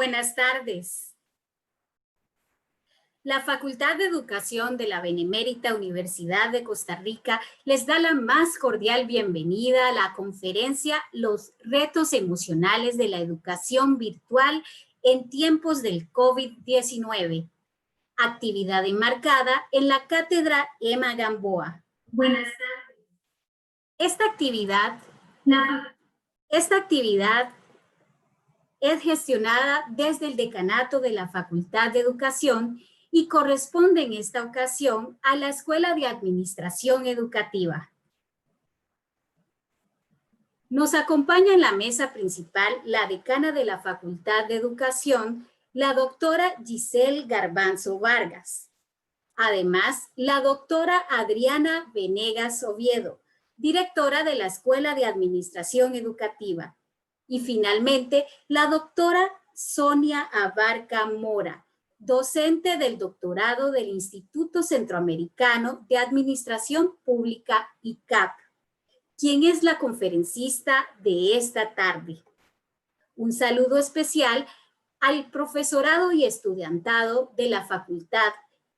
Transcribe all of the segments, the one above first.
Buenas tardes. La Facultad de Educación de la Benemérita Universidad de Costa Rica les da la más cordial bienvenida a la conferencia Los retos emocionales de la educación virtual en tiempos del COVID-19, actividad enmarcada en la Cátedra Emma Gamboa. Buenas tardes. Esta actividad es gestionada desde el Decanato de la Facultad de Educación y corresponde en esta ocasión a la Escuela de Administración Educativa. Nos acompaña en la mesa principal la decana de la Facultad de Educación, la doctora Giselle Garbanzo Vargas. Además, la doctora Adriana Venegas Oviedo, directora de la Escuela de Administración Educativa. Y finalmente, la doctora Sonia Abarca Mora, docente del doctorado del Instituto Centroamericano de Administración Pública, ICAP, quien es la conferencista de esta tarde. Un saludo especial al profesorado y estudiantado de la facultad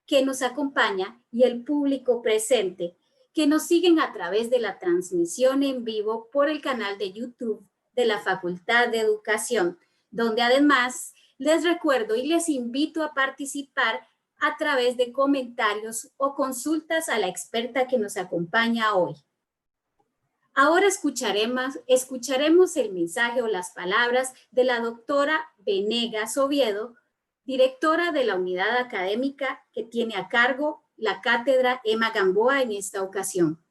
que nos acompaña y el público presente que nos siguen a través de la transmisión en vivo por el canal de YouTube de la Facultad de Educación, donde además les recuerdo y les invito a participar a través de comentarios o consultas a la experta que nos acompaña hoy. Ahora escucharemos el mensaje o las palabras de la doctora Venegas Oviedo, directora de la unidad académica que tiene a cargo la Cátedra Emma Gamboa en esta ocasión.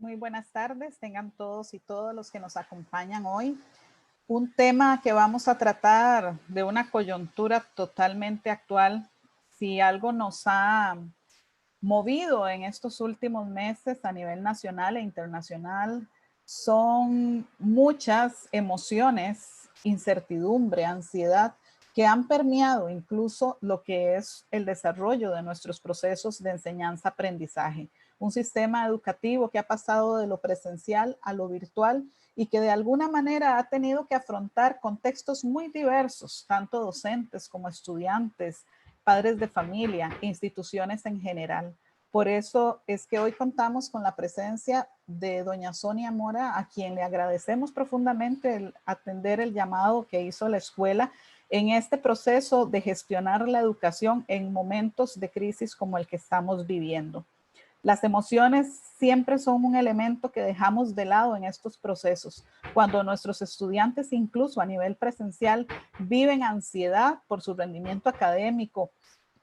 Muy buenas tardes, tengan todos y todas los que nos acompañan hoy. Un tema que vamos a tratar de una coyuntura totalmente actual. Si algo nos ha movido en estos últimos meses a nivel nacional e internacional, son muchas emociones, incertidumbre, ansiedad, que han permeado incluso lo que es el desarrollo de nuestros procesos de enseñanza-aprendizaje. Un sistema educativo que ha pasado de lo presencial a lo virtual y que de alguna manera ha tenido que afrontar contextos muy diversos, tanto docentes como estudiantes, padres de familia, instituciones en general. Por eso es que hoy contamos con la presencia de doña Sonia Mora, a quien le agradecemos profundamente el atender el llamado que hizo la escuela en este proceso de gestionar la educación en momentos de crisis como el que estamos viviendo. Las emociones siempre son un elemento que dejamos de lado en estos procesos. Cuando nuestros estudiantes, incluso a nivel presencial, viven ansiedad por su rendimiento académico,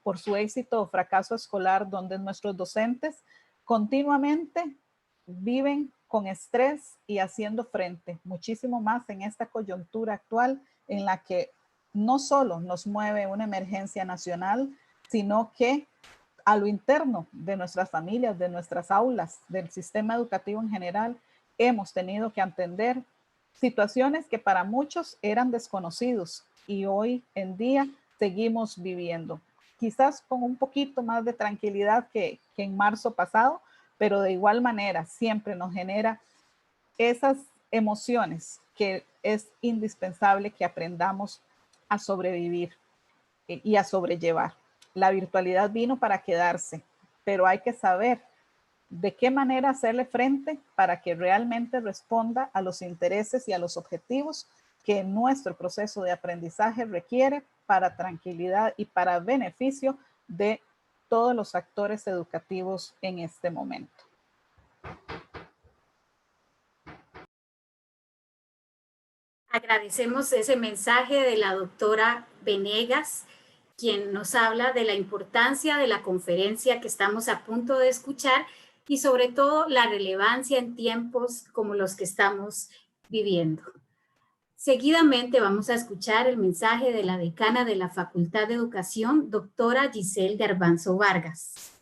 por su éxito o fracaso escolar, donde nuestros docentes continuamente viven con estrés y haciendo frente, muchísimo más en esta coyuntura actual en la que no solo nos mueve una emergencia nacional, sino que a lo interno de nuestras familias, de nuestras aulas, del sistema educativo en general, hemos tenido que atender situaciones que para muchos eran desconocidos y hoy en día seguimos viviendo. Quizás con un poquito más de tranquilidad que en marzo pasado, pero de igual manera siempre nos genera esas emociones que es indispensable que aprendamos a sobrevivir y a sobrellevar. La virtualidad vino para quedarse, pero hay que saber de qué manera hacerle frente para que realmente responda a los intereses y a los objetivos que nuestro proceso de aprendizaje requiere para tranquilidad y para beneficio de todos los actores educativos en este momento. Agradecemos ese mensaje de la doctora Venegas, quien nos habla de la importancia de la conferencia que estamos a punto de escuchar y sobre todo la relevancia en tiempos como los que estamos viviendo. Seguidamente vamos a escuchar el mensaje de la decana de la Facultad de Educación, doctora Giselle Garbanzo Vargas.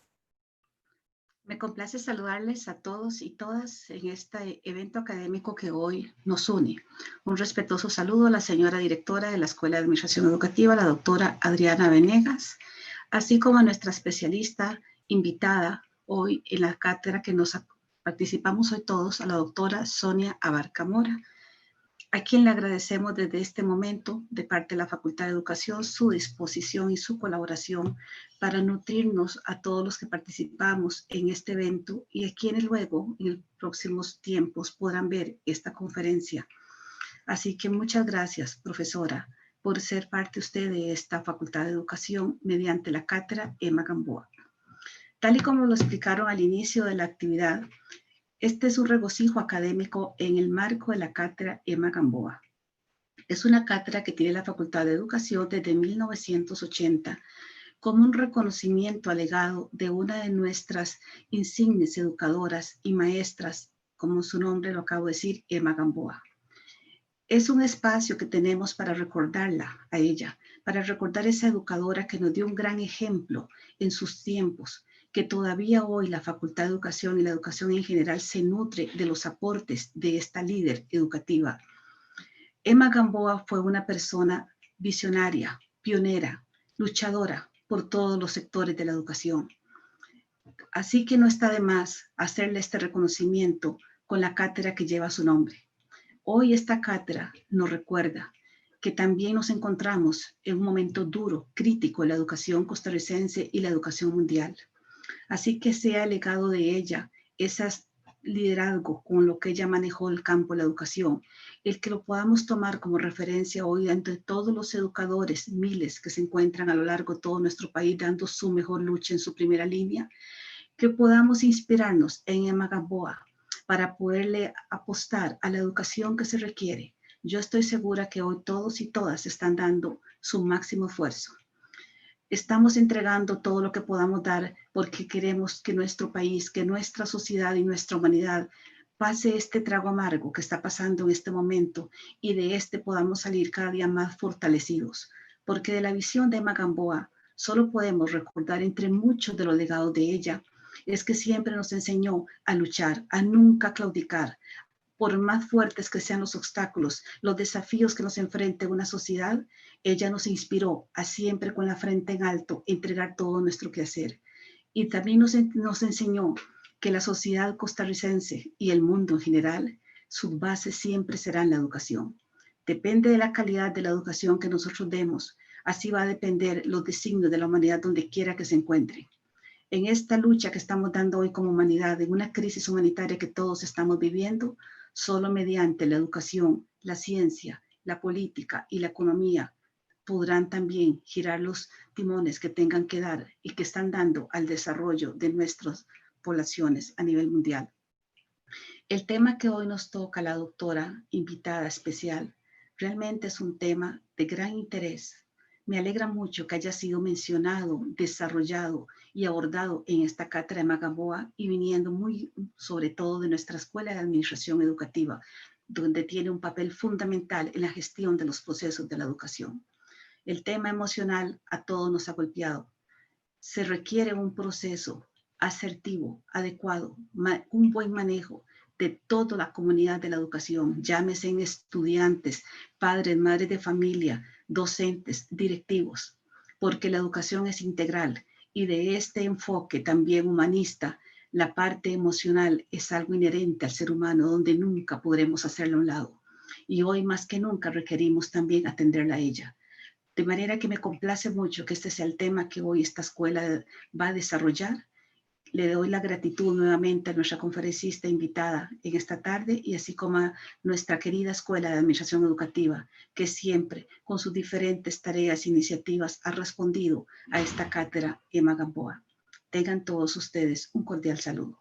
Me complace saludarles a todos y todas en este evento académico que hoy nos une. Un respetuoso saludo a la señora directora de la Escuela de Administración Educativa, la doctora Adriana Venegas, así como a nuestra especialista invitada hoy en la cátedra que nos Participamos hoy todos a la doctora Sonia Abarca Mora, a quien le agradecemos desde este momento de parte de la Facultad de Educación su disposición y su colaboración para nutrirnos a todos los que participamos en este evento y a quienes luego en los próximos tiempos podrán ver esta conferencia. Así que muchas gracias, profesora, por ser parte usted de esta Facultad de Educación mediante la cátedra Emma Gamboa. Tal y como lo explicaron al inicio de la actividad, este es un regocijo académico en el marco de la cátedra Emma Gamboa. Es una cátedra que tiene la Facultad de Educación desde 1980 como un reconocimiento al legado de una de nuestras insignes educadoras y maestras, como su nombre lo acabo de decir, Emma Gamboa. Es un espacio que tenemos para recordarla a ella, para recordar esa educadora que nos dio un gran ejemplo en sus tiempos, que todavía hoy la Facultad de Educación y la educación en general se nutre de los aportes de esta líder educativa. Emma Gamboa fue una persona visionaria, pionera, luchadora por todos los sectores de la educación. Así que no está de más hacerle este reconocimiento con la cátedra que lleva su nombre. Hoy esta cátedra nos recuerda que también nos encontramos en un momento duro, crítico en la educación costarricense y la educación mundial. Así que sea el legado de ella, ese liderazgo con lo que ella manejó el campo de la educación, el que lo podamos tomar como referencia hoy entre todos los educadores, miles que se encuentran a lo largo de todo nuestro país dando su mejor lucha en su primera línea, que podamos inspirarnos en Emma Gamboa, para poderle apostar a la educación que se requiere. Yo estoy segura que hoy todos y todas están dando su máximo esfuerzo. Estamos entregando todo lo que podamos dar porque queremos que nuestro país, que nuestra sociedad y nuestra humanidad pase este trago amargo que está pasando en este momento y de este podamos salir cada día más fortalecidos. Porque de la visión de Emma Gamboa solo podemos recordar entre muchos de los legados de ella es que siempre nos enseñó a luchar, a nunca claudicar. Por más fuertes que sean los obstáculos, los desafíos que nos enfrente una sociedad, ella nos inspiró a siempre con la frente en alto entregar todo nuestro quehacer. Y también nos enseñó que la sociedad costarricense y el mundo en general, sus bases siempre serán la educación. Depende de la calidad de la educación que nosotros demos, así va a depender los designios de la humanidad donde quiera que se encuentre. En esta lucha que estamos dando hoy como humanidad, en una crisis humanitaria que todos estamos viviendo, solo mediante la educación, la ciencia, la política y la economía podrán también girar los timones que tengan que dar y que están dando al desarrollo de nuestras poblaciones a nivel mundial. El tema que hoy nos toca la doctora invitada especial realmente es un tema de gran interés. Me alegra mucho que haya sido mencionado, desarrollado y abordado en esta cátedra de Emma Gamboa y viniendo muy sobre todo de nuestra Escuela de Administración Educativa, donde tiene un papel fundamental en la gestión de los procesos de la educación. El tema emocional a todos nos ha golpeado. Se requiere un proceso asertivo, adecuado, un buen manejo de toda la comunidad de la educación, llámese en estudiantes, padres, madres de familia, docentes, directivos, porque la educación es integral y de este enfoque también humanista, la parte emocional es algo inherente al ser humano donde nunca podremos hacerlo a un lado. Y hoy más que nunca requerimos también atenderla a ella. De manera que me complace mucho que este sea el tema que hoy esta escuela va a desarrollar. Le doy la gratitud nuevamente a nuestra conferencista invitada en esta tarde y así como a nuestra querida Escuela de Administración Educativa, que siempre con sus diferentes tareas e iniciativas ha respondido a esta cátedra Emma Gamboa. Tengan todos ustedes un cordial saludo.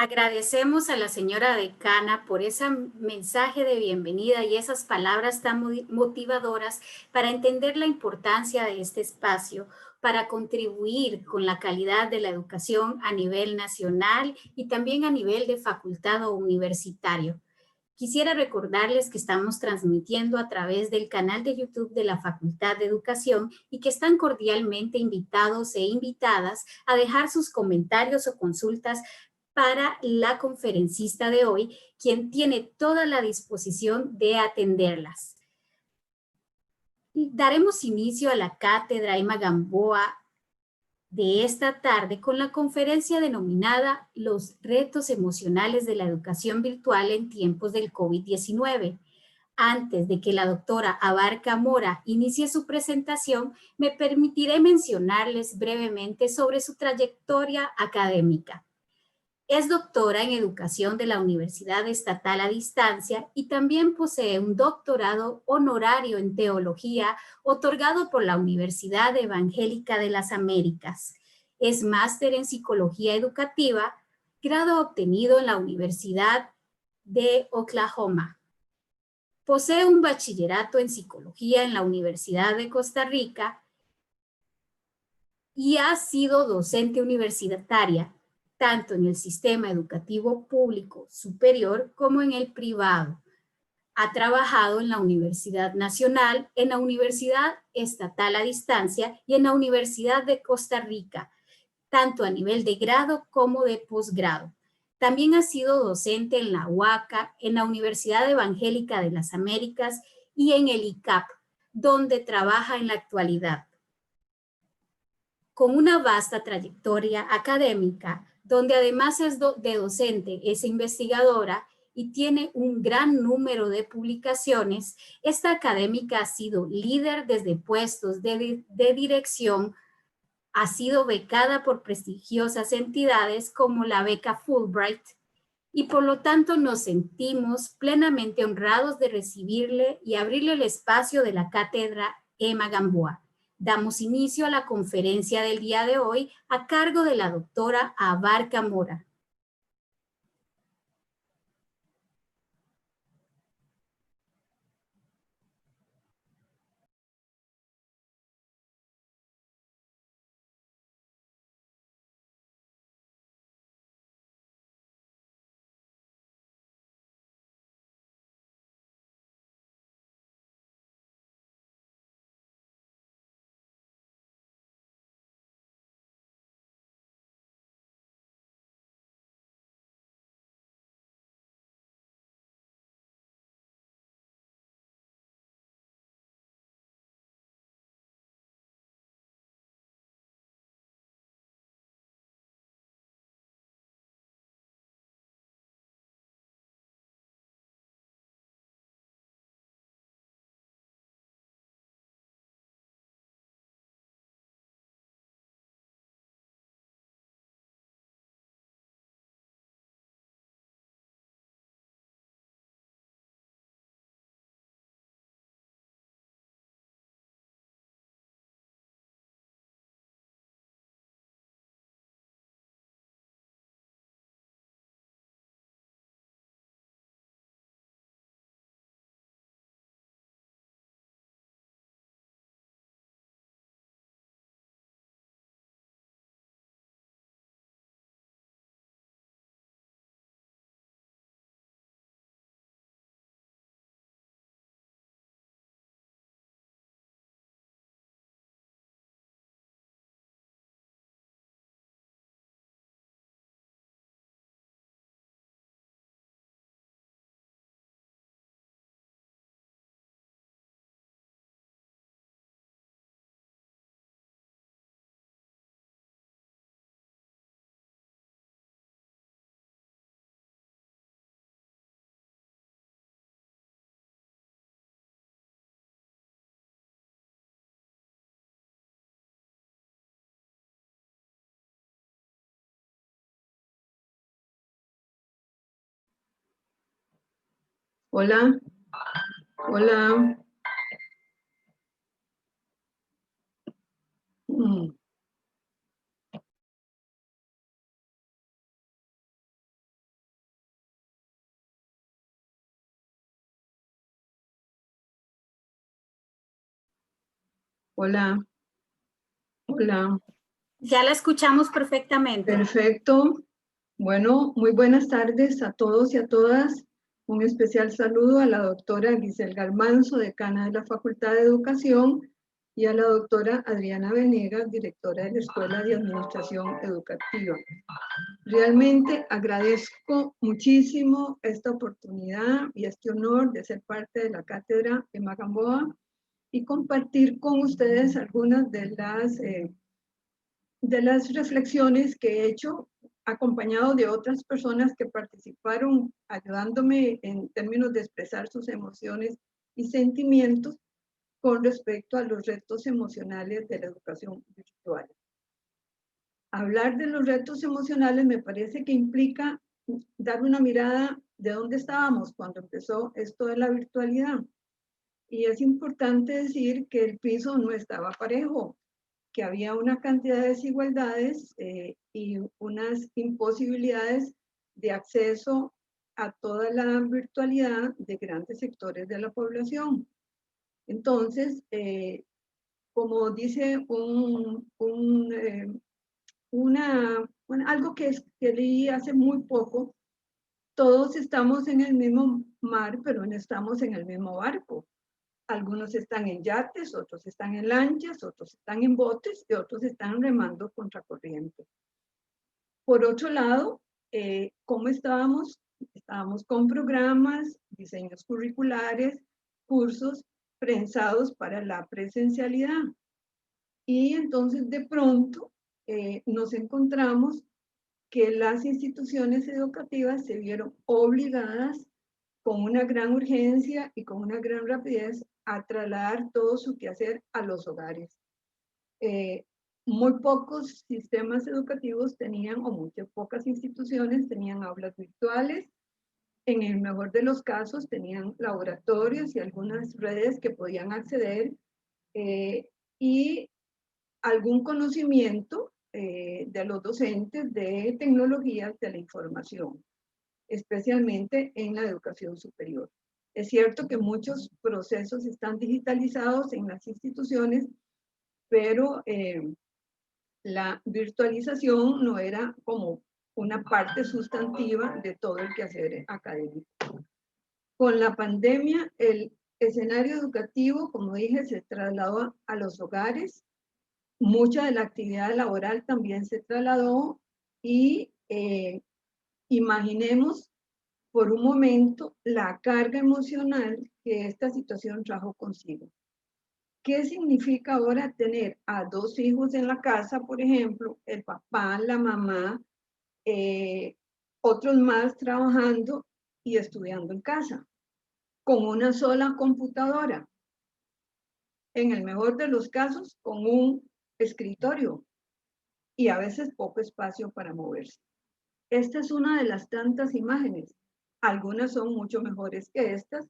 Agradecemos a la señora decana por ese mensaje de bienvenida y esas palabras tan motivadoras para entender la importancia de este espacio, para contribuir con la calidad de la educación a nivel nacional y también a nivel de facultad o universitario. Quisiera recordarles que estamos transmitiendo a través del canal de YouTube de la Facultad de Educación y que están cordialmente invitados e invitadas a dejar sus comentarios o consultas para la conferencista de hoy, quien tiene toda la disposición de atenderlas. Daremos inicio a la cátedra Emma Gamboa de esta tarde con la conferencia denominada Los retos emocionales de la educación virtual en tiempos del COVID-19. Antes de que la doctora Abarca Mora inicie su presentación, me permitiré mencionarles brevemente sobre su trayectoria académica. Es doctora en educación de la Universidad Estatal a Distancia y también posee un doctorado honorario en teología otorgado por la Universidad Evangélica de las Américas. Es máster en psicología educativa, grado obtenido en la Universidad de Oklahoma. Posee un bachillerato en psicología en la Universidad de Costa Rica y ha sido docente universitaria tanto en el sistema educativo público superior como en el privado. Ha trabajado en la Universidad Nacional, en la Universidad Estatal a Distancia y en la Universidad de Costa Rica, tanto a nivel de grado como de posgrado. También ha sido docente en la UACA, en la Universidad Evangélica de las Américas y en el ICAP, donde trabaja en la actualidad. Con una vasta trayectoria académica, donde además de docente, es investigadora y tiene un gran número de publicaciones, esta académica ha sido líder desde puestos de dirección, ha sido becada por prestigiosas entidades como la beca Fulbright y por lo tanto nos sentimos plenamente honrados de recibirle y abrirle el espacio de la cátedra Emma Gamboa. Damos inicio a la conferencia del día de hoy a cargo de la doctora Abarca Mora. Hola, hola. Hola, hola. Ya la escuchamos perfectamente. Perfecto. Bueno, muy buenas tardes a todos y a todas. Un especial saludo a la doctora Giselle Garbanzo, decana de la Facultad de Educación, y a la doctora Adriana Venegas, directora de la Escuela de Administración Educativa. Realmente agradezco muchísimo esta oportunidad y este honor de ser parte de la cátedra Emma Gamboa. y compartir con ustedes algunas de las reflexiones que he hecho, acompañado de otras personas que participaron, ayudándome en términos de expresar sus emociones y sentimientos con respecto a los retos emocionales de la educación virtual. Hablar de los retos emocionales me parece que implica dar una mirada de dónde estábamos cuando empezó esto de la virtualidad. Y es importante decir que el piso no estaba parejo, que había una cantidad de desigualdades y unas imposibilidades de acceso a toda la virtualidad de grandes sectores de la población. Entonces, como dice algo que leí hace muy poco, todos estamos en el mismo mar, pero no estamos en el mismo barco. Algunos están en yates, otros están en lanchas, otros están en botes y otros están remando contracorriente. Por otro lado, ¿cómo estábamos? Estábamos con programas, diseños curriculares, cursos prensados para la presencialidad. Y entonces de pronto nos encontramos que las instituciones educativas se vieron obligadas con una gran urgencia y con una gran rapidez a trasladar todo su quehacer a los hogares. Muy pocos sistemas educativos tenían, o muy pocas instituciones tenían aulas virtuales. En el mejor de los casos tenían laboratorios y algunas redes que podían acceder y algún conocimiento de los docentes de tecnologías de la información, especialmente en la educación superior. Es cierto que muchos procesos están digitalizados en las instituciones, pero la virtualización no era como una parte sustantiva de todo el quehacer académico. Con la pandemia, el escenario educativo, como dije, se trasladó a los hogares. Mucha de la actividad laboral también se trasladó y imaginemos por un momento la carga emocional que esta situación trajo consigo. ¿Qué significa ahora tener a dos hijos en la casa, por ejemplo, el papá, la mamá, otros más trabajando y estudiando en casa, con una sola computadora? En el mejor de los casos, con un escritorio y a veces poco espacio para moverse. Esta es una de las tantas imágenes. Algunas son mucho mejores que estas,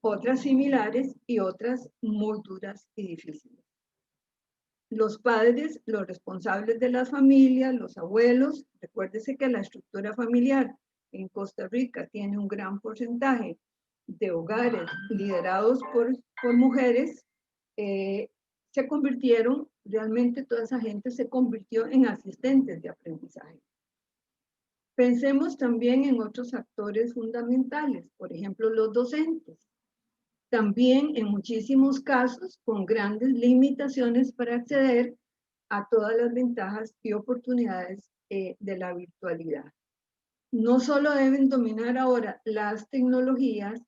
otras similares y otras muy duras y difíciles. Los padres, los responsables de las familias, los abuelos, recuérdese que la estructura familiar en Costa Rica tiene un gran porcentaje de hogares liderados por mujeres, se convirtieron, realmente toda esa gente se convirtió en asistentes de aprendizaje. Pensemos también en otros actores fundamentales, por ejemplo, los docentes. También en muchísimos casos con grandes limitaciones para acceder a todas las ventajas y oportunidades de la virtualidad. No solo deben dominar ahora las tecnologías,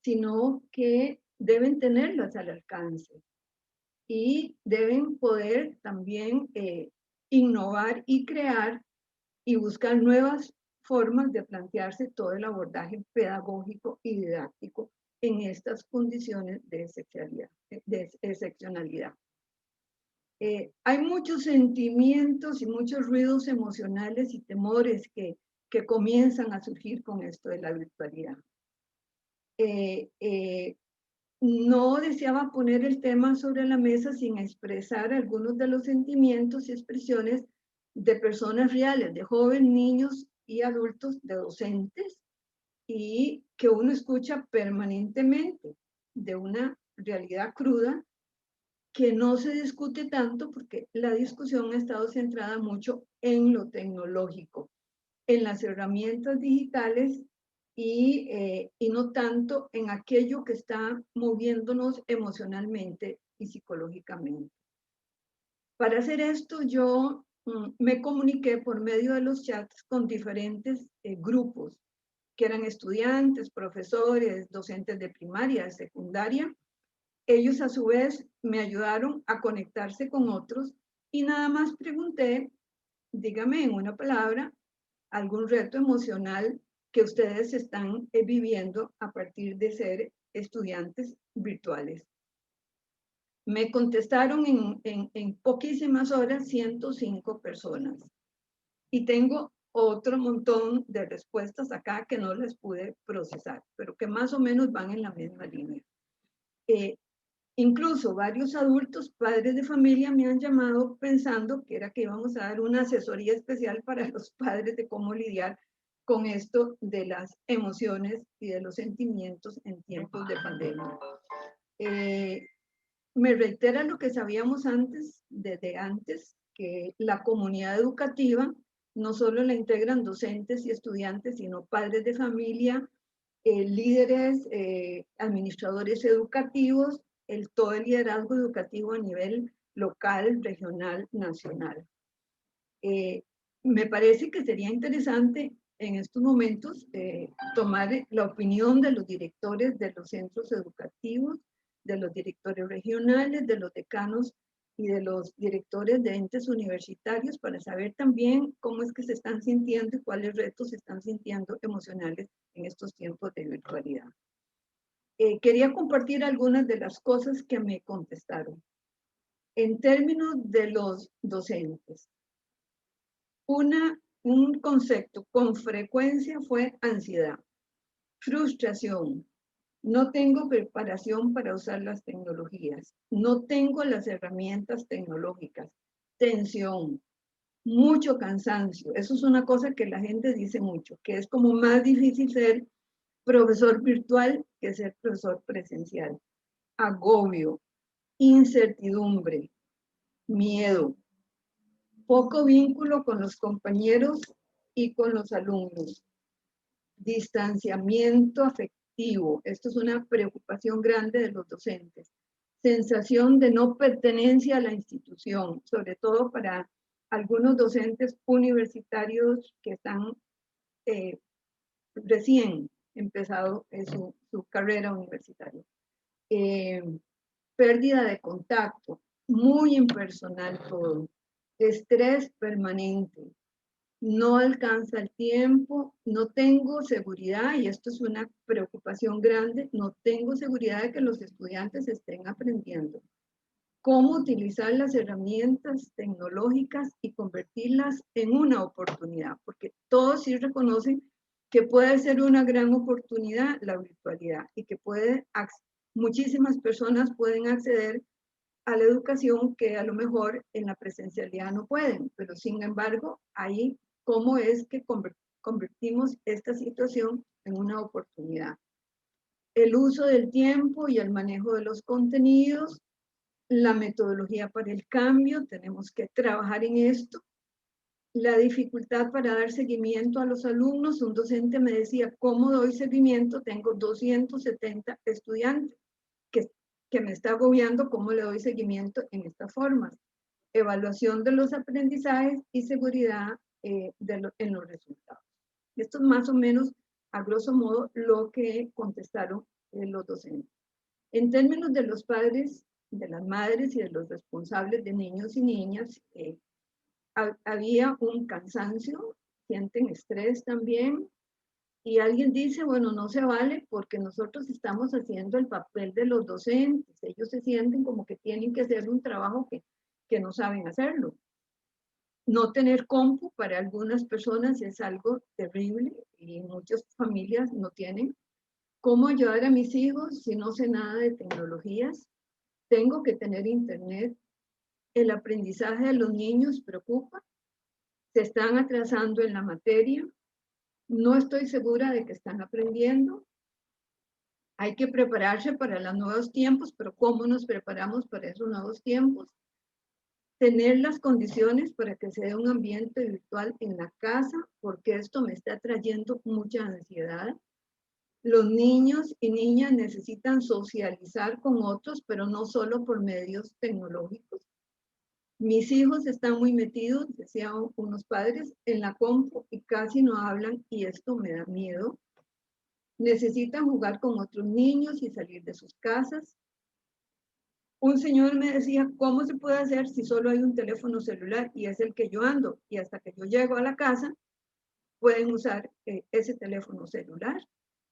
sino que deben tenerlas al alcance y deben poder también innovar y crear y buscar nuevas formas de plantearse todo el abordaje pedagógico y didáctico en estas condiciones de excepcionalidad. Hay muchos sentimientos y muchos ruidos emocionales y temores que comienzan a surgir con esto de la virtualidad. No deseaba poner el tema sobre la mesa sin expresar algunos de los sentimientos y expresiones de personas reales, de jóvenes, niños y adultos, de docentes, y que uno escucha permanentemente de una realidad cruda que no se discute tanto porque la discusión ha estado centrada mucho en lo tecnológico, en las herramientas digitales y no tanto en aquello que está moviéndonos emocionalmente y psicológicamente. Para hacer esto, yo me comuniqué por medio de los chats con diferentes grupos, que eran estudiantes, profesores, docentes de primaria, de secundaria, Ellos a su vez me ayudaron a conectarse con otros y nada más pregunté, dígame en una palabra, algún reto emocional que ustedes están viviendo a partir de ser estudiantes virtuales. Me contestaron en poquísimas horas 105 personas y tengo otro montón de respuestas acá que no las pude procesar, pero que más o menos van en la misma línea. Incluso varios adultos, padres de familia, me han llamado pensando que era que íbamos a dar una asesoría especial para los padres de cómo lidiar con esto de las emociones y de los sentimientos en tiempos de pandemia. Me reitera lo que sabíamos antes, desde antes, que la comunidad educativa no solo la integran docentes y estudiantes, sino padres de familia, líderes, administradores educativos, todo el liderazgo educativo a nivel local, regional, nacional. Me parece que sería interesante en estos momentos tomar la opinión de los directores de los centros educativos, de los directores regionales, de los decanos y de los directores de entes universitarios para saber también cómo es que se están sintiendo y cuáles retos se están sintiendo emocionales en estos tiempos de virtualidad. Quería compartir algunas de las cosas que me contestaron. En términos de los docentes, un concepto con frecuencia fue ansiedad, frustración, no tengo preparación para usar las tecnologías, no tengo las herramientas tecnológicas, tensión, mucho cansancio. Eso es una cosa que la gente dice mucho, que es como más difícil ser profesor virtual que ser profesor presencial. Agobio, incertidumbre, miedo, poco vínculo con los compañeros y con los alumnos, distanciamiento afectivo. Esto es una preocupación grande de los docentes. Sensación de no pertenencia a la institución, sobre todo para algunos docentes universitarios que están recién empezado su carrera universitaria. Pérdida de contacto, muy impersonal todo. Estrés permanente, no alcanza el tiempo, no tengo seguridad, y esto es una preocupación grande, no tengo seguridad de que los estudiantes estén aprendiendo cómo utilizar las herramientas tecnológicas y convertirlas en una oportunidad, porque todos sí reconocen que puede ser una gran oportunidad la virtualidad y que muchísimas personas pueden acceder a la educación que a lo mejor en la presencialidad no pueden, pero sin embargo, ahí cómo es que convertimos esta situación en una oportunidad. El uso del tiempo y el manejo de los contenidos, la metodología para el cambio, tenemos que trabajar en esto. La dificultad para dar seguimiento a los alumnos, un docente me decía, ¿cómo doy seguimiento? Tengo 270 estudiantes que me está agobiando, ¿cómo le doy seguimiento en esta forma? Evaluación de los aprendizajes y seguridad en los resultados. Esto es más o menos, a grosso modo, lo que contestaron los docentes. En términos de los padres, de las madres y de los responsables de niños y niñas, había un cansancio, sienten estrés también, y alguien dice, bueno, no se vale porque nosotros estamos haciendo el papel de los docentes, ellos se sienten como que tienen que hacer un trabajo que no saben hacerlo. No tener compu para algunas personas es algo terrible y muchas familias no tienen. ¿Cómo ayudar a mis hijos si no sé nada de tecnologías? Tengo que tener internet. El aprendizaje de los niños preocupa. Se están atrasando en la materia. No estoy segura de que están aprendiendo. Hay que prepararse para los nuevos tiempos, pero ¿cómo nos preparamos para esos nuevos tiempos? Tener las condiciones para que se dé un ambiente virtual en la casa, porque esto me está trayendo mucha ansiedad. Los niños y niñas necesitan socializar con otros, pero no solo por medios tecnológicos. Mis hijos están muy metidos, decían unos padres, en la compu y casi no hablan y esto me da miedo. Necesitan jugar con otros niños y salir de sus casas. un señor me decía, ¿cómo se puede hacer si solo hay un teléfono celular y es el que yo ando? Y hasta que yo llego a la casa, pueden usar ese teléfono celular.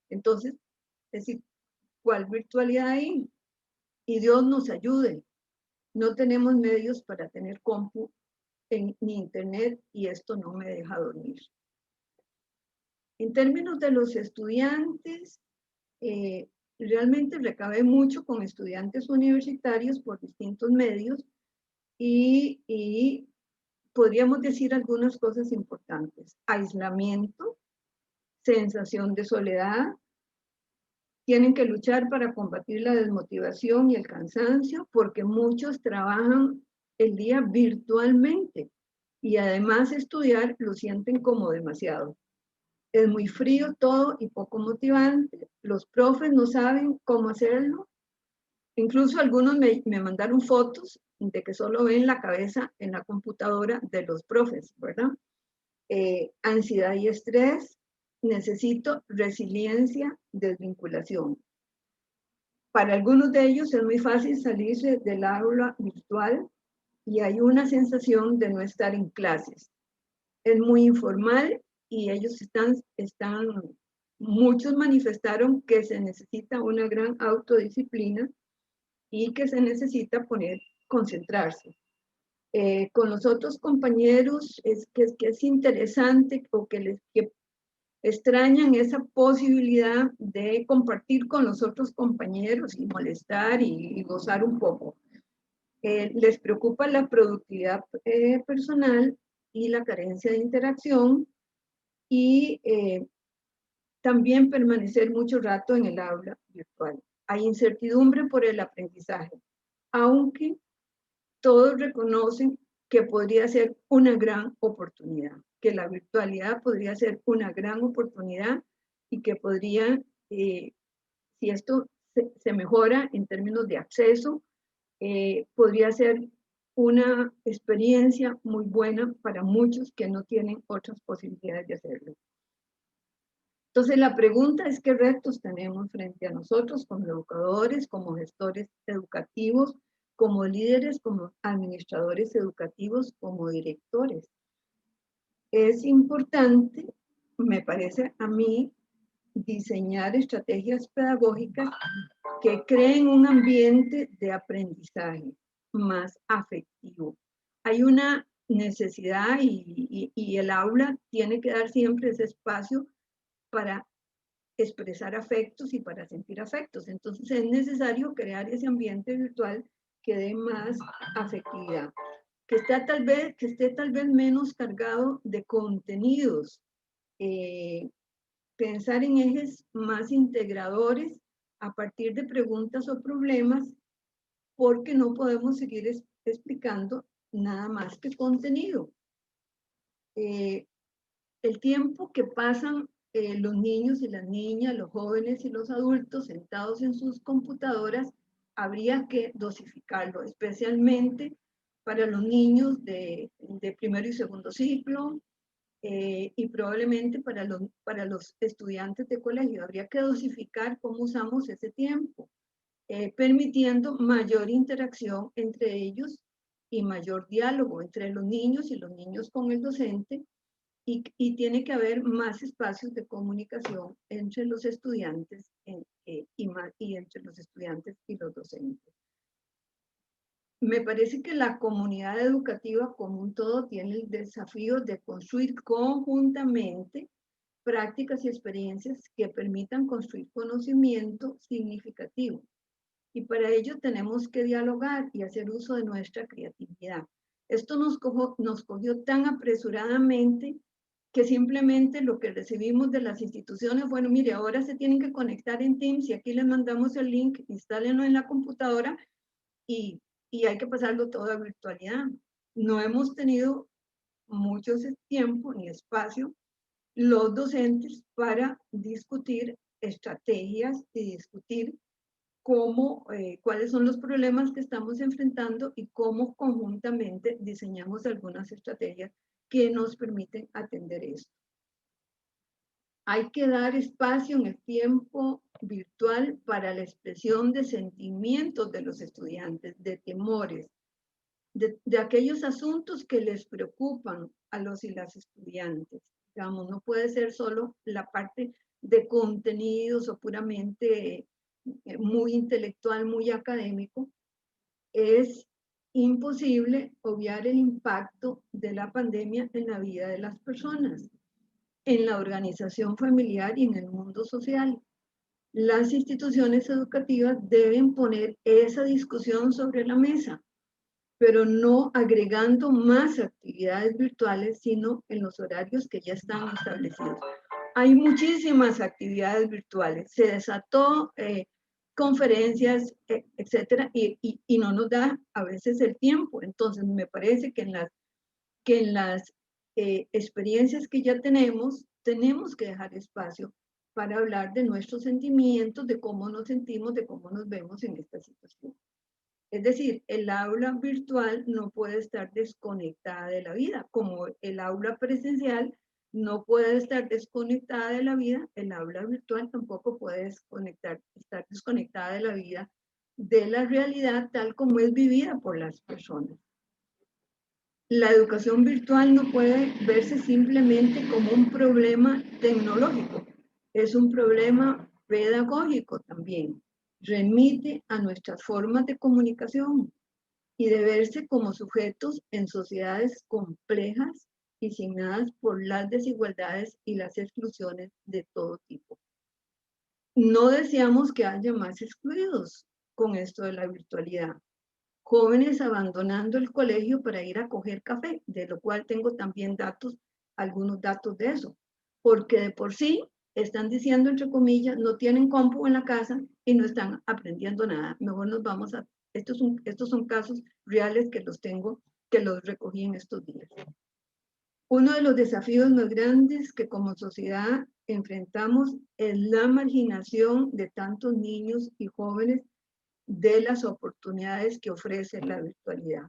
Entonces, es decir, ¿cuál virtualidad hay? Y Dios nos ayude. No tenemos medios para tener compu ni internet y esto no me deja dormir. En términos de los estudiantes, realmente recabé mucho con estudiantes universitarios por distintos medios y podríamos decir algunas cosas importantes. Aislamiento, sensación de soledad, tienen que luchar para combatir la desmotivación y el cansancio porque muchos trabajan el día virtualmente y además estudiar lo sienten como demasiado. Es muy frío todo y poco motivante. Los profes no saben cómo hacerlo. Incluso algunos me mandaron fotos de que solo ven la cabeza en la computadora de los profes, ¿verdad? Ansiedad y estrés. Necesito resiliencia, desvinculación. Para algunos de ellos es muy fácil salirse del aula virtual y hay una sensación de no estar en clases. Es muy informal y ellos muchos manifestaron que se necesita una gran autodisciplina y que se necesita concentrarse. Con los otros compañeros es interesante o que extrañan esa posibilidad de compartir con los otros compañeros y molestar y gozar un poco. Les preocupa la productividad personal y la carencia de interacción y también permanecer mucho rato en el aula virtual. Hay incertidumbre por el aprendizaje, aunque todos reconocen que podría ser una gran oportunidad, que la virtualidad podría ser una gran oportunidad y que podría, si esto se mejora en términos de acceso, podría ser una experiencia muy buena para muchos que no tienen otras posibilidades de hacerlo. Entonces, la pregunta es qué retos tenemos frente a nosotros como educadores, como gestores educativos, como líderes, como administradores educativos, como directores. Es importante, me parece a mí, diseñar estrategias pedagógicas que creen un ambiente de aprendizaje más afectivo. Hay una necesidad y el aula tiene que dar siempre ese espacio para expresar afectos y para sentir afectos. Entonces es necesario crear ese ambiente virtual que dé más afectividad, que esté tal vez menos cargado de contenidos, pensar en ejes más integradores a partir de preguntas o problemas, porque no podemos seguir explicando nada más que contenido. El tiempo que pasan los niños y las niñas, los jóvenes y los adultos sentados en sus computadoras, habría que dosificarlo, especialmente para los niños de primero y segundo ciclo y probablemente para los estudiantes de colegio. Habría que dosificar cómo usamos ese tiempo, permitiendo mayor interacción entre ellos y mayor diálogo entre los niños y los niños con el docente. Y tiene que haber más espacios de comunicación entre los estudiantes y entre los estudiantes y los docentes. Me parece que la comunidad educativa como un todo tiene el desafío de construir conjuntamente prácticas y experiencias que permitan construir conocimiento significativo. Y para ello tenemos que dialogar y hacer uso de nuestra creatividad. Esto nos cogió tan apresuradamente que simplemente lo que recibimos de las instituciones, bueno, mire, ahora se tienen que conectar en Teams y aquí les mandamos el link, instálenlo en la computadora y hay que pasarlo todo a virtualidad. No hemos tenido mucho tiempo ni espacio los docentes para discutir estrategias y discutir cuáles son los problemas que estamos enfrentando y cómo conjuntamente diseñamos algunas estrategias que nos permiten atender esto. Hay que dar espacio en el tiempo virtual para la expresión de sentimientos de los estudiantes, de temores, de aquellos asuntos que les preocupan a los y las estudiantes. Digamos, no puede ser solo la parte de contenidos o puramente muy intelectual, muy académico. Es imposible obviar el impacto de la pandemia en la vida de las personas, en la organización familiar y en el mundo social. Las instituciones educativas deben poner esa discusión sobre la mesa, pero no agregando más actividades virtuales, sino en los horarios que ya están establecidos. Hay muchísimas actividades virtuales, se desató conferencias, etcétera, y no nos da a veces el tiempo. Entonces, me parece que en las experiencias que ya tenemos que dejar espacio para hablar de nuestros sentimientos, de cómo nos sentimos, de cómo nos vemos en esta situación. Es decir, el aula virtual no puede estar desconectada de la vida, como el aula presencial no puede estar desconectada de la vida, el aula virtual tampoco puede estar desconectada de la vida, de la realidad tal como es vivida por las personas. La educación virtual no puede verse simplemente como un problema tecnológico, es un problema pedagógico también. Remite a nuestras formas de comunicación y de verse como sujetos en sociedades complejas y signadas por las desigualdades y las exclusiones de todo tipo. No deseamos que haya más excluidos con esto de la virtualidad. Jóvenes abandonando el colegio para ir a coger café, de lo cual tengo también algunos datos de eso, porque de por sí están diciendo, entre comillas, no tienen compu en la casa y no están aprendiendo nada. Mejor nos vamos a... Estos son casos reales que los recogí en estos días. Uno de los desafíos más grandes que como sociedad enfrentamos es la marginación de tantos niños y jóvenes de las oportunidades que ofrece la virtualidad,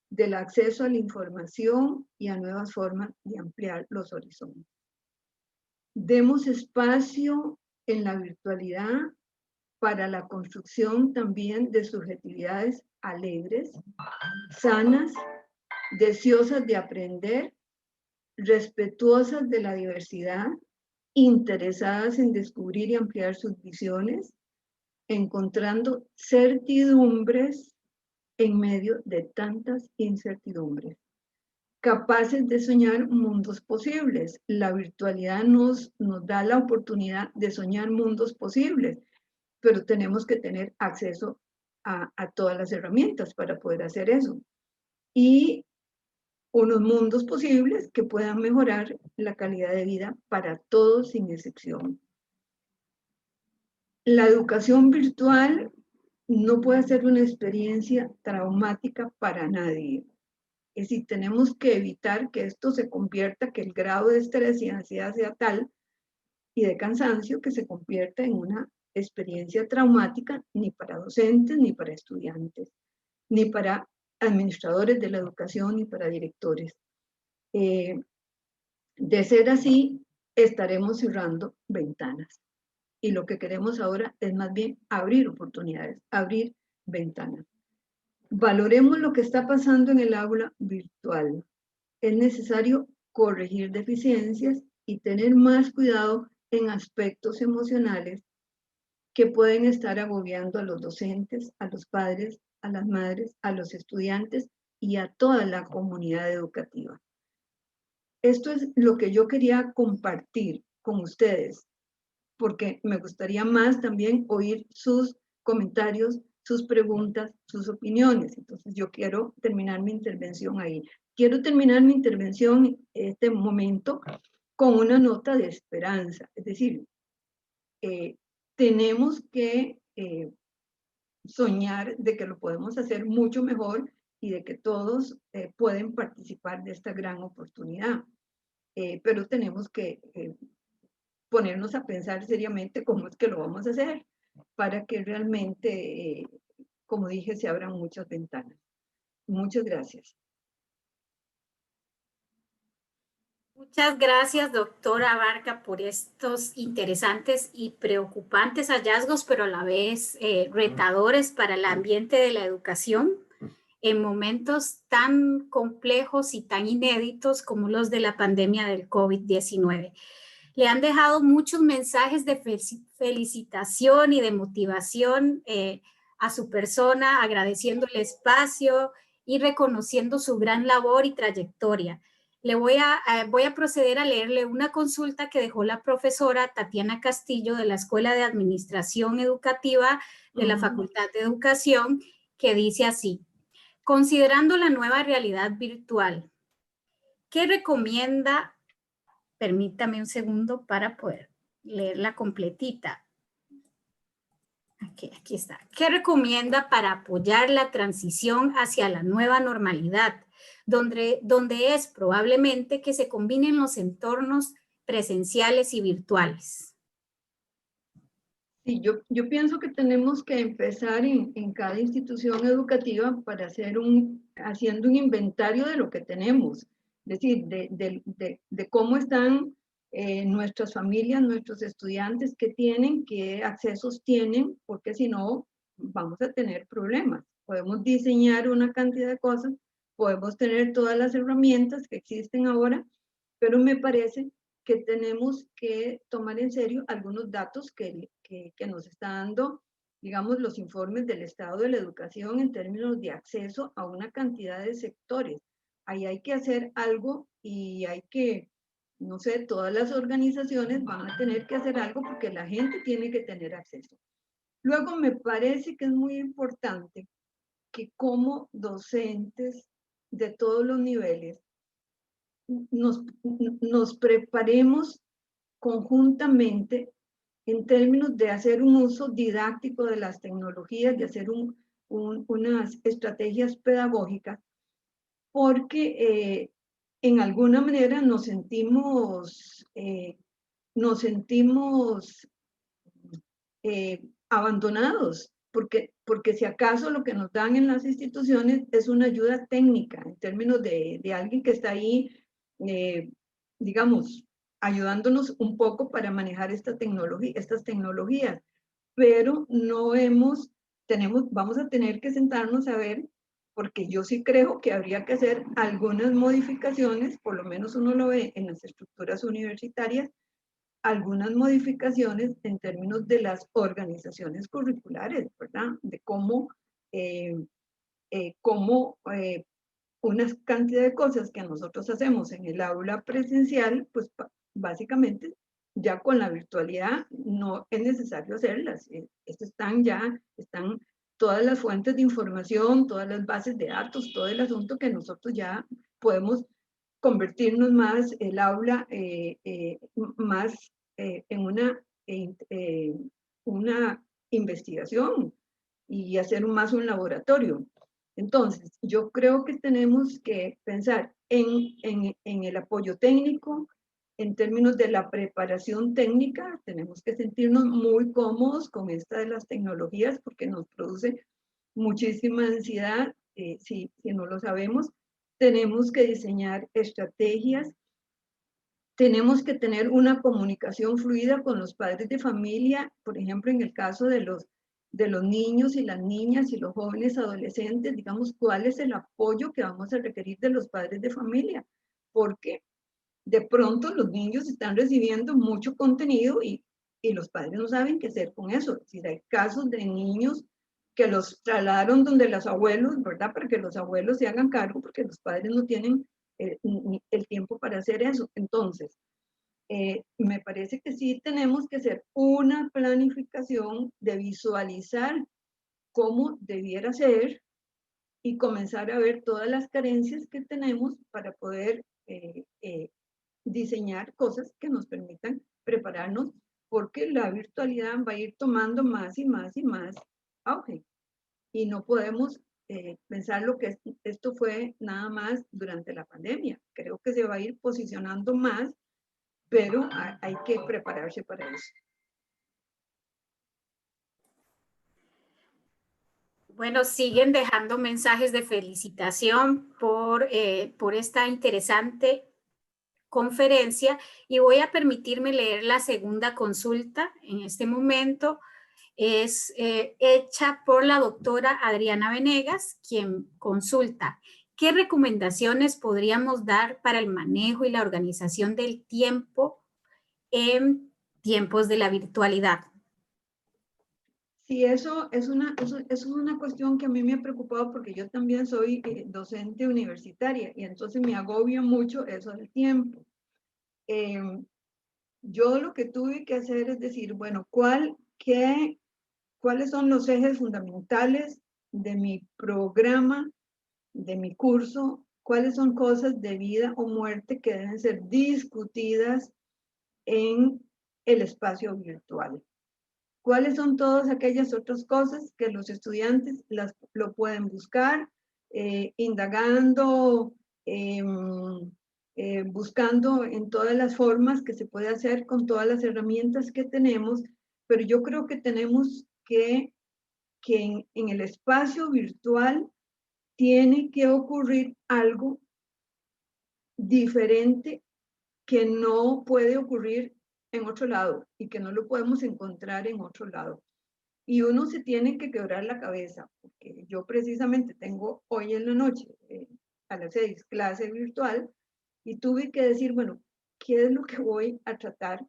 del acceso a la información y a nuevas formas de ampliar los horizontes. Demos espacio en la virtualidad para la construcción también de subjetividades alegres, sanas, deseosas de aprender, respetuosas de la diversidad, interesadas en descubrir y ampliar sus visiones, encontrando certidumbres en medio de tantas incertidumbres, capaces de soñar mundos posibles. La virtualidad nos da la oportunidad de soñar mundos posibles, pero tenemos que tener acceso a todas las herramientas para poder hacer eso. Y unos mundos posibles que puedan mejorar la calidad de vida para todos sin excepción. La educación virtual no puede ser una experiencia traumática para nadie. Es decir, tenemos que evitar que esto se convierta, que el grado de estrés y ansiedad sea tal y de cansancio que se convierta en una experiencia traumática ni para docentes, ni para estudiantes, ni para administradores de la educación, ni para directores. De ser así, estaremos cerrando ventanas. Y lo que queremos ahora es más bien abrir oportunidades, abrir ventanas. Valoremos lo que está pasando en el aula virtual. Es necesario corregir deficiencias y tener más cuidado en aspectos emocionales que pueden estar agobiando a los docentes, a los padres, a las madres, a los estudiantes y a toda la comunidad educativa. Esto es lo que yo quería compartir con ustedes, porque me gustaría más también oír sus comentarios, sus preguntas, sus opiniones. Entonces yo quiero terminar mi intervención ahí. Quiero terminar mi intervención en este momento con una nota de esperanza. Es decir, tenemos que soñar de que lo podemos hacer mucho mejor y de que todos pueden participar de esta gran oportunidad. Pero tenemos que ponernos a pensar seriamente cómo es que lo vamos a hacer para que realmente, como dije, se abran muchas ventanas. Muchas gracias. Muchas gracias, doctora Varga, por estos interesantes y preocupantes hallazgos, pero a la vez retadores para el ambiente de la educación en momentos tan complejos y tan inéditos como los de la pandemia del COVID-19. Le han dejado muchos mensajes de felicitación y de motivación a su persona, agradeciendo el espacio y reconociendo su gran labor y trayectoria. Voy a proceder a leerle una consulta que dejó la profesora Tatiana Castillo de la Escuela de Administración Educativa de la Facultad de Educación, que dice así: considerando la nueva realidad virtual, ¿qué recomienda? Permítame un segundo para poder leerla completita. Aquí está. ¿Qué recomienda para apoyar la transición hacia la nueva normalidad, donde es probablemente que se combinen los entornos presenciales y virtuales? Sí, yo pienso que tenemos que empezar en cada institución educativa para haciendo un inventario de lo que tenemos, es decir, de cómo están nuestras familias, nuestros estudiantes, qué accesos tienen, porque si no, vamos a tener problemas. Podemos diseñar una cantidad de cosas, podemos tener todas las herramientas que existen ahora, pero me parece que tenemos que tomar en serio algunos datos que nos está dando, digamos, los informes del estado de la educación en términos de acceso a una cantidad de sectores. Ahí hay que hacer algo y hay que, no sé, todas las organizaciones van a tener que hacer algo porque la gente tiene que tener acceso. Luego me parece que es muy importante que como docentes de todos los niveles nos preparemos conjuntamente en términos de hacer un uso didáctico de las tecnologías, de hacer unas estrategias pedagógicas, porque en alguna manera nos sentimos abandonados, porque si acaso lo que nos dan en las instituciones es una ayuda técnica, en términos de alguien que está ahí, digamos, ayudándonos un poco para manejar estas tecnologías, pero vamos a tener que sentarnos a ver, porque yo sí creo que habría que hacer algunas modificaciones, por lo menos uno lo ve en las estructuras universitarias, algunas modificaciones en términos de las organizaciones curriculares, ¿verdad? De cómo una cantidad de cosas que nosotros hacemos en el aula presencial, pues básicamente ya con la virtualidad no es necesario hacerlas. Están todas las fuentes de información, todas las bases de datos, todo el asunto que nosotros ya podemos convertirnos más el aula más en una investigación y hacer más un laboratorio. Entonces, yo creo que tenemos que pensar en el apoyo técnico, en términos de la preparación técnica, tenemos que sentirnos muy cómodos con esta de las tecnologías porque nos produce muchísima ansiedad si no lo sabemos. Tenemos que diseñar estrategias, tenemos que tener una comunicación fluida con los padres de familia, por ejemplo, en el caso de los niños y las niñas y los jóvenes adolescentes, digamos, cuál es el apoyo que vamos a requerir de los padres de familia, porque de pronto los niños están recibiendo mucho contenido y los padres no saben qué hacer con eso. Es decir, hay casos de niños que los trasladaron donde los abuelos, ¿verdad? Para que los abuelos se hagan cargo porque los padres no tienen el tiempo para hacer eso. Entonces, me parece que sí tenemos que hacer una planificación de visualizar cómo debiera ser y comenzar a ver todas las carencias que tenemos para poder diseñar cosas que nos permitan prepararnos, porque la virtualidad va a ir tomando más y más y más auge. Y no podemos pensar lo que esto fue nada más durante la pandemia. Creo que se va a ir posicionando más, pero hay que prepararse para eso. Bueno, siguen dejando mensajes de felicitación por esta interesante conferencia y voy a permitirme leer la segunda consulta en este momento. Es hecha por la doctora Adriana Venegas, quien consulta: ¿qué recomendaciones podríamos dar para el manejo y la organización del tiempo en tiempos de la virtualidad? Sí, eso es una cuestión que a mí me ha preocupado porque yo también soy docente universitaria y entonces me agobia mucho eso del tiempo. Yo lo que tuve que hacer es decir, bueno, ¿cuáles son los ejes fundamentales de mi programa, de mi curso? ¿Cuáles son cosas de vida o muerte que deben ser discutidas en el espacio virtual? ¿Cuáles son todas aquellas otras cosas que los estudiantes lo pueden buscar, indagando, buscando en todas las formas que se puede hacer con todas las herramientas que tenemos? Pero yo creo que tenemos que en el espacio virtual tiene que ocurrir algo diferente que no puede ocurrir en otro lado y que no lo podemos encontrar en otro lado. Y uno se tiene que quebrar la cabeza, porque yo precisamente tengo hoy en la noche, a las 6, clase virtual, y tuve que decir, bueno, ¿qué es lo que voy a tratar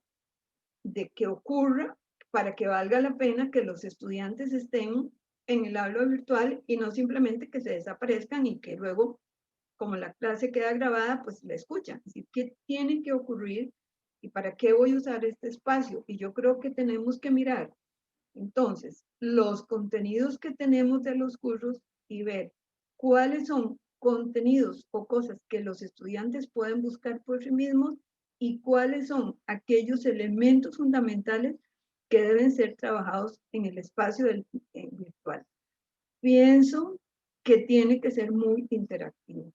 de que ocurra para que valga la pena que los estudiantes estén en el aula virtual y no simplemente que se desaparezcan y que luego, como la clase queda grabada, pues la escuchan? Así que tiene que ocurrir y para qué voy a usar este espacio. Y yo creo que tenemos que mirar entonces los contenidos que tenemos de los cursos y ver cuáles son contenidos o cosas que los estudiantes pueden buscar por sí mismos y cuáles son aquellos elementos fundamentales que deben ser trabajados en el espacio virtual. Pienso que tiene que ser muy interactivo.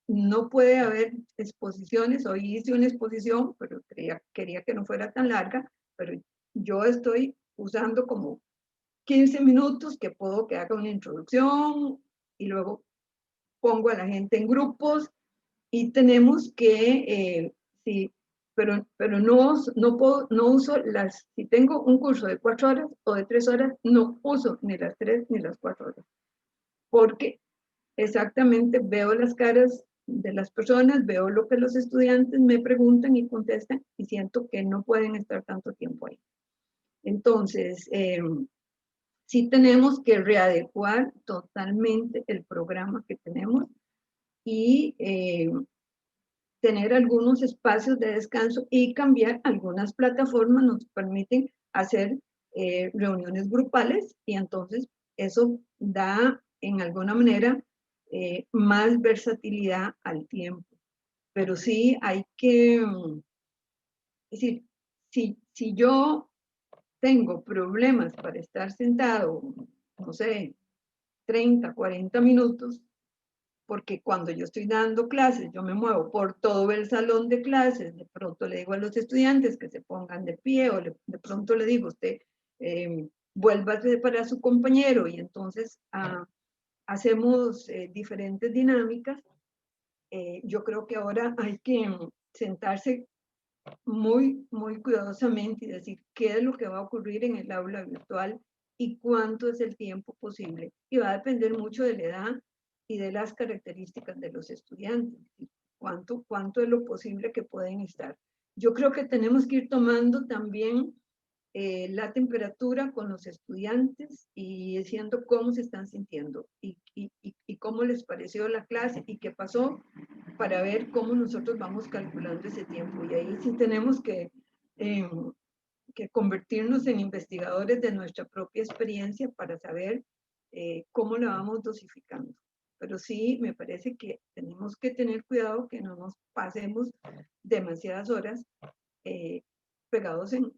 No puede haber exposiciones. Hoy hice una exposición, pero quería que no fuera tan larga, pero yo estoy usando como 15 minutos que puedo que haga una introducción y luego pongo a la gente en grupos y tenemos que, sí, pero no uso si tengo un curso de 4 horas o de 3 horas, no uso ni las 3 ni las 4 horas, porque exactamente veo las caras de las personas, veo lo que los estudiantes me preguntan y contestan y siento que no pueden estar tanto tiempo ahí. Entonces, sí tenemos que readecuar totalmente el programa que tenemos y tener algunos espacios de descanso y cambiar. Algunas plataformas nos permiten hacer reuniones grupales y entonces eso da en alguna manera más versatilidad al tiempo. Pero sí hay que, es decir, si yo tengo problemas para estar sentado, no sé, 30, 40 minutos, porque cuando yo estoy dando clases, yo me muevo por todo el salón de clases, de pronto le digo a los estudiantes que se pongan de pie, o de pronto le digo, usted vuélvase para su compañero, y entonces hacemos diferentes dinámicas. Yo creo que ahora hay que sentarse muy, muy cuidadosamente y decir qué es lo que va a ocurrir en el aula virtual y cuánto es el tiempo posible. Y va a depender mucho de la edad y de las características de los estudiantes. Cuánto es lo posible que pueden estar. Yo creo que tenemos que ir tomando también la temperatura con los estudiantes y diciendo cómo se están sintiendo y cómo les pareció la clase y qué pasó, para ver cómo nosotros vamos calculando ese tiempo. Y ahí sí tenemos que convertirnos en investigadores de nuestra propia experiencia para saber cómo la vamos dosificando. Pero sí me parece que tenemos que tener cuidado que no nos pasemos demasiadas horas pegados en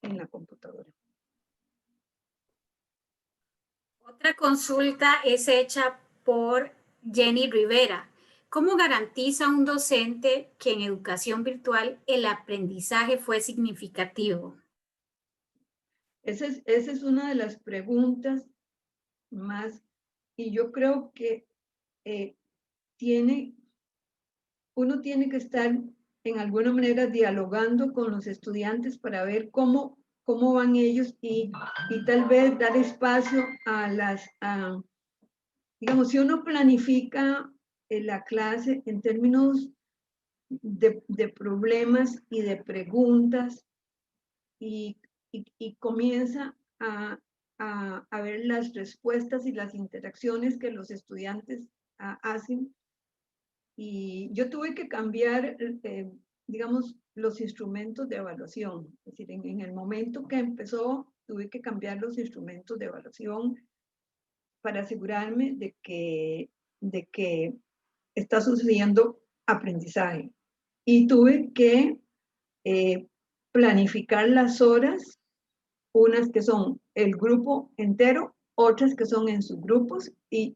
la computadora. Otra consulta es hecha por Jenny Rivera. ¿Cómo garantiza un docente que en educación virtual el aprendizaje fue significativo? Esa es una de las preguntas más, y yo creo que tiene uno tiene que estar en alguna manera dialogando con los estudiantes para ver cómo van ellos y tal vez dar espacio a digamos, si uno planifica la clase en términos de problemas y de preguntas y comienza a ver las respuestas y las interacciones que los estudiantes hacen. Y yo tuve que cambiar, digamos, los instrumentos de evaluación. Es decir, en el momento que empezó, tuve que cambiar los instrumentos de evaluación para asegurarme de que está sucediendo aprendizaje. Y tuve que planificar las horas, unas que son el grupo entero, otras que son en subgrupos, y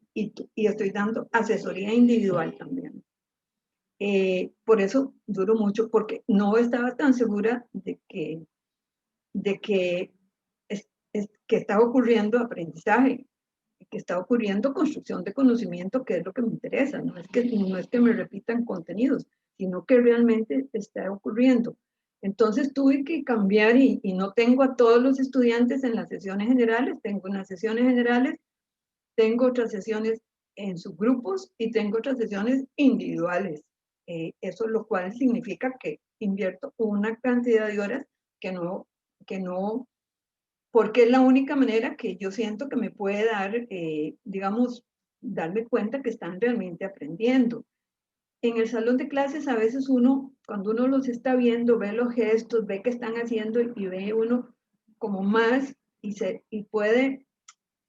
estoy dando asesoría individual también. Por eso duró mucho, porque no estaba tan segura de que estaba ocurriendo aprendizaje, que está ocurriendo construcción de conocimiento, que es lo que me interesa. No es que me repitan contenidos, sino que realmente está ocurriendo. Entonces tuve que cambiar y no tengo a todos los estudiantes en las sesiones generales, tengo unas sesiones generales, tengo otras sesiones en subgrupos y tengo otras sesiones individuales. Eso lo cual significa que invierto una cantidad de horas que no, porque es la única manera que yo siento que me puede dar, digamos, darme cuenta que están realmente aprendiendo. En el salón de clases a veces cuando uno los está viendo, ve los gestos, ve qué están haciendo y ve uno como más y puede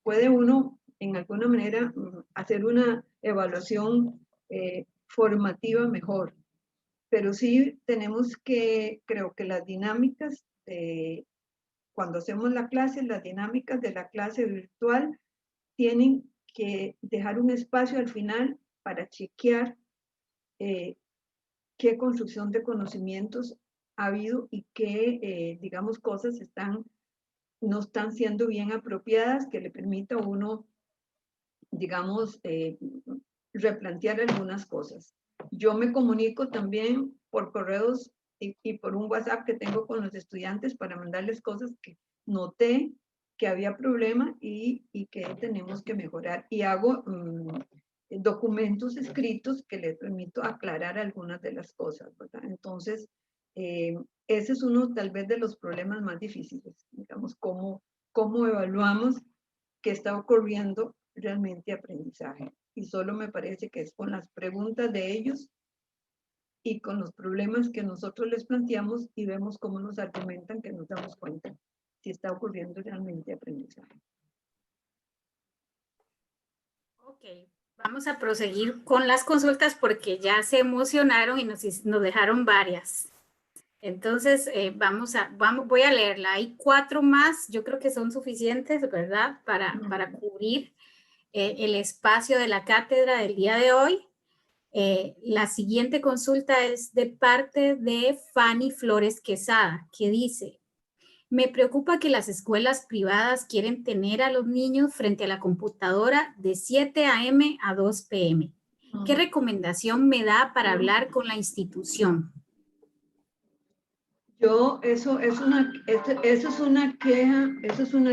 uno en alguna manera hacer una evaluación formativa mejor. Pero sí tenemos creo que las dinámicas cuando hacemos la clase, las dinámicas de la clase virtual tienen que dejar un espacio al final para chequear qué construcción de conocimientos ha habido y qué, digamos, cosas no están siendo bien apropiadas, que le permita a uno, digamos, replantear algunas cosas. Yo me comunico también por correos y por un WhatsApp que tengo con los estudiantes para mandarles cosas que noté que había problema y que tenemos que mejorar. Y hago documentos escritos que les permito aclarar algunas de las cosas, ¿verdad? Entonces, ese es uno tal vez de los problemas más difíciles, digamos, cómo evaluamos qué está ocurriendo realmente aprendizaje. Y solo me parece que es con las preguntas de ellos y con los problemas que nosotros les planteamos y vemos cómo nos argumentan que nos damos cuenta si está ocurriendo realmente aprendizaje. Ok, vamos a proseguir con las consultas porque ya se emocionaron y nos dejaron varias. Entonces, voy a leerla. Hay 4 más, yo creo que son suficientes, ¿verdad? Para cubrir el espacio de la cátedra del día de hoy. La siguiente consulta es de parte de Fanny Flores Quesada, que dice: me preocupa que las escuelas privadas quieren tener a los niños frente a la computadora de 7 a.m. a 2 p.m. ¿Qué recomendación me da para hablar con la institución? Eso es una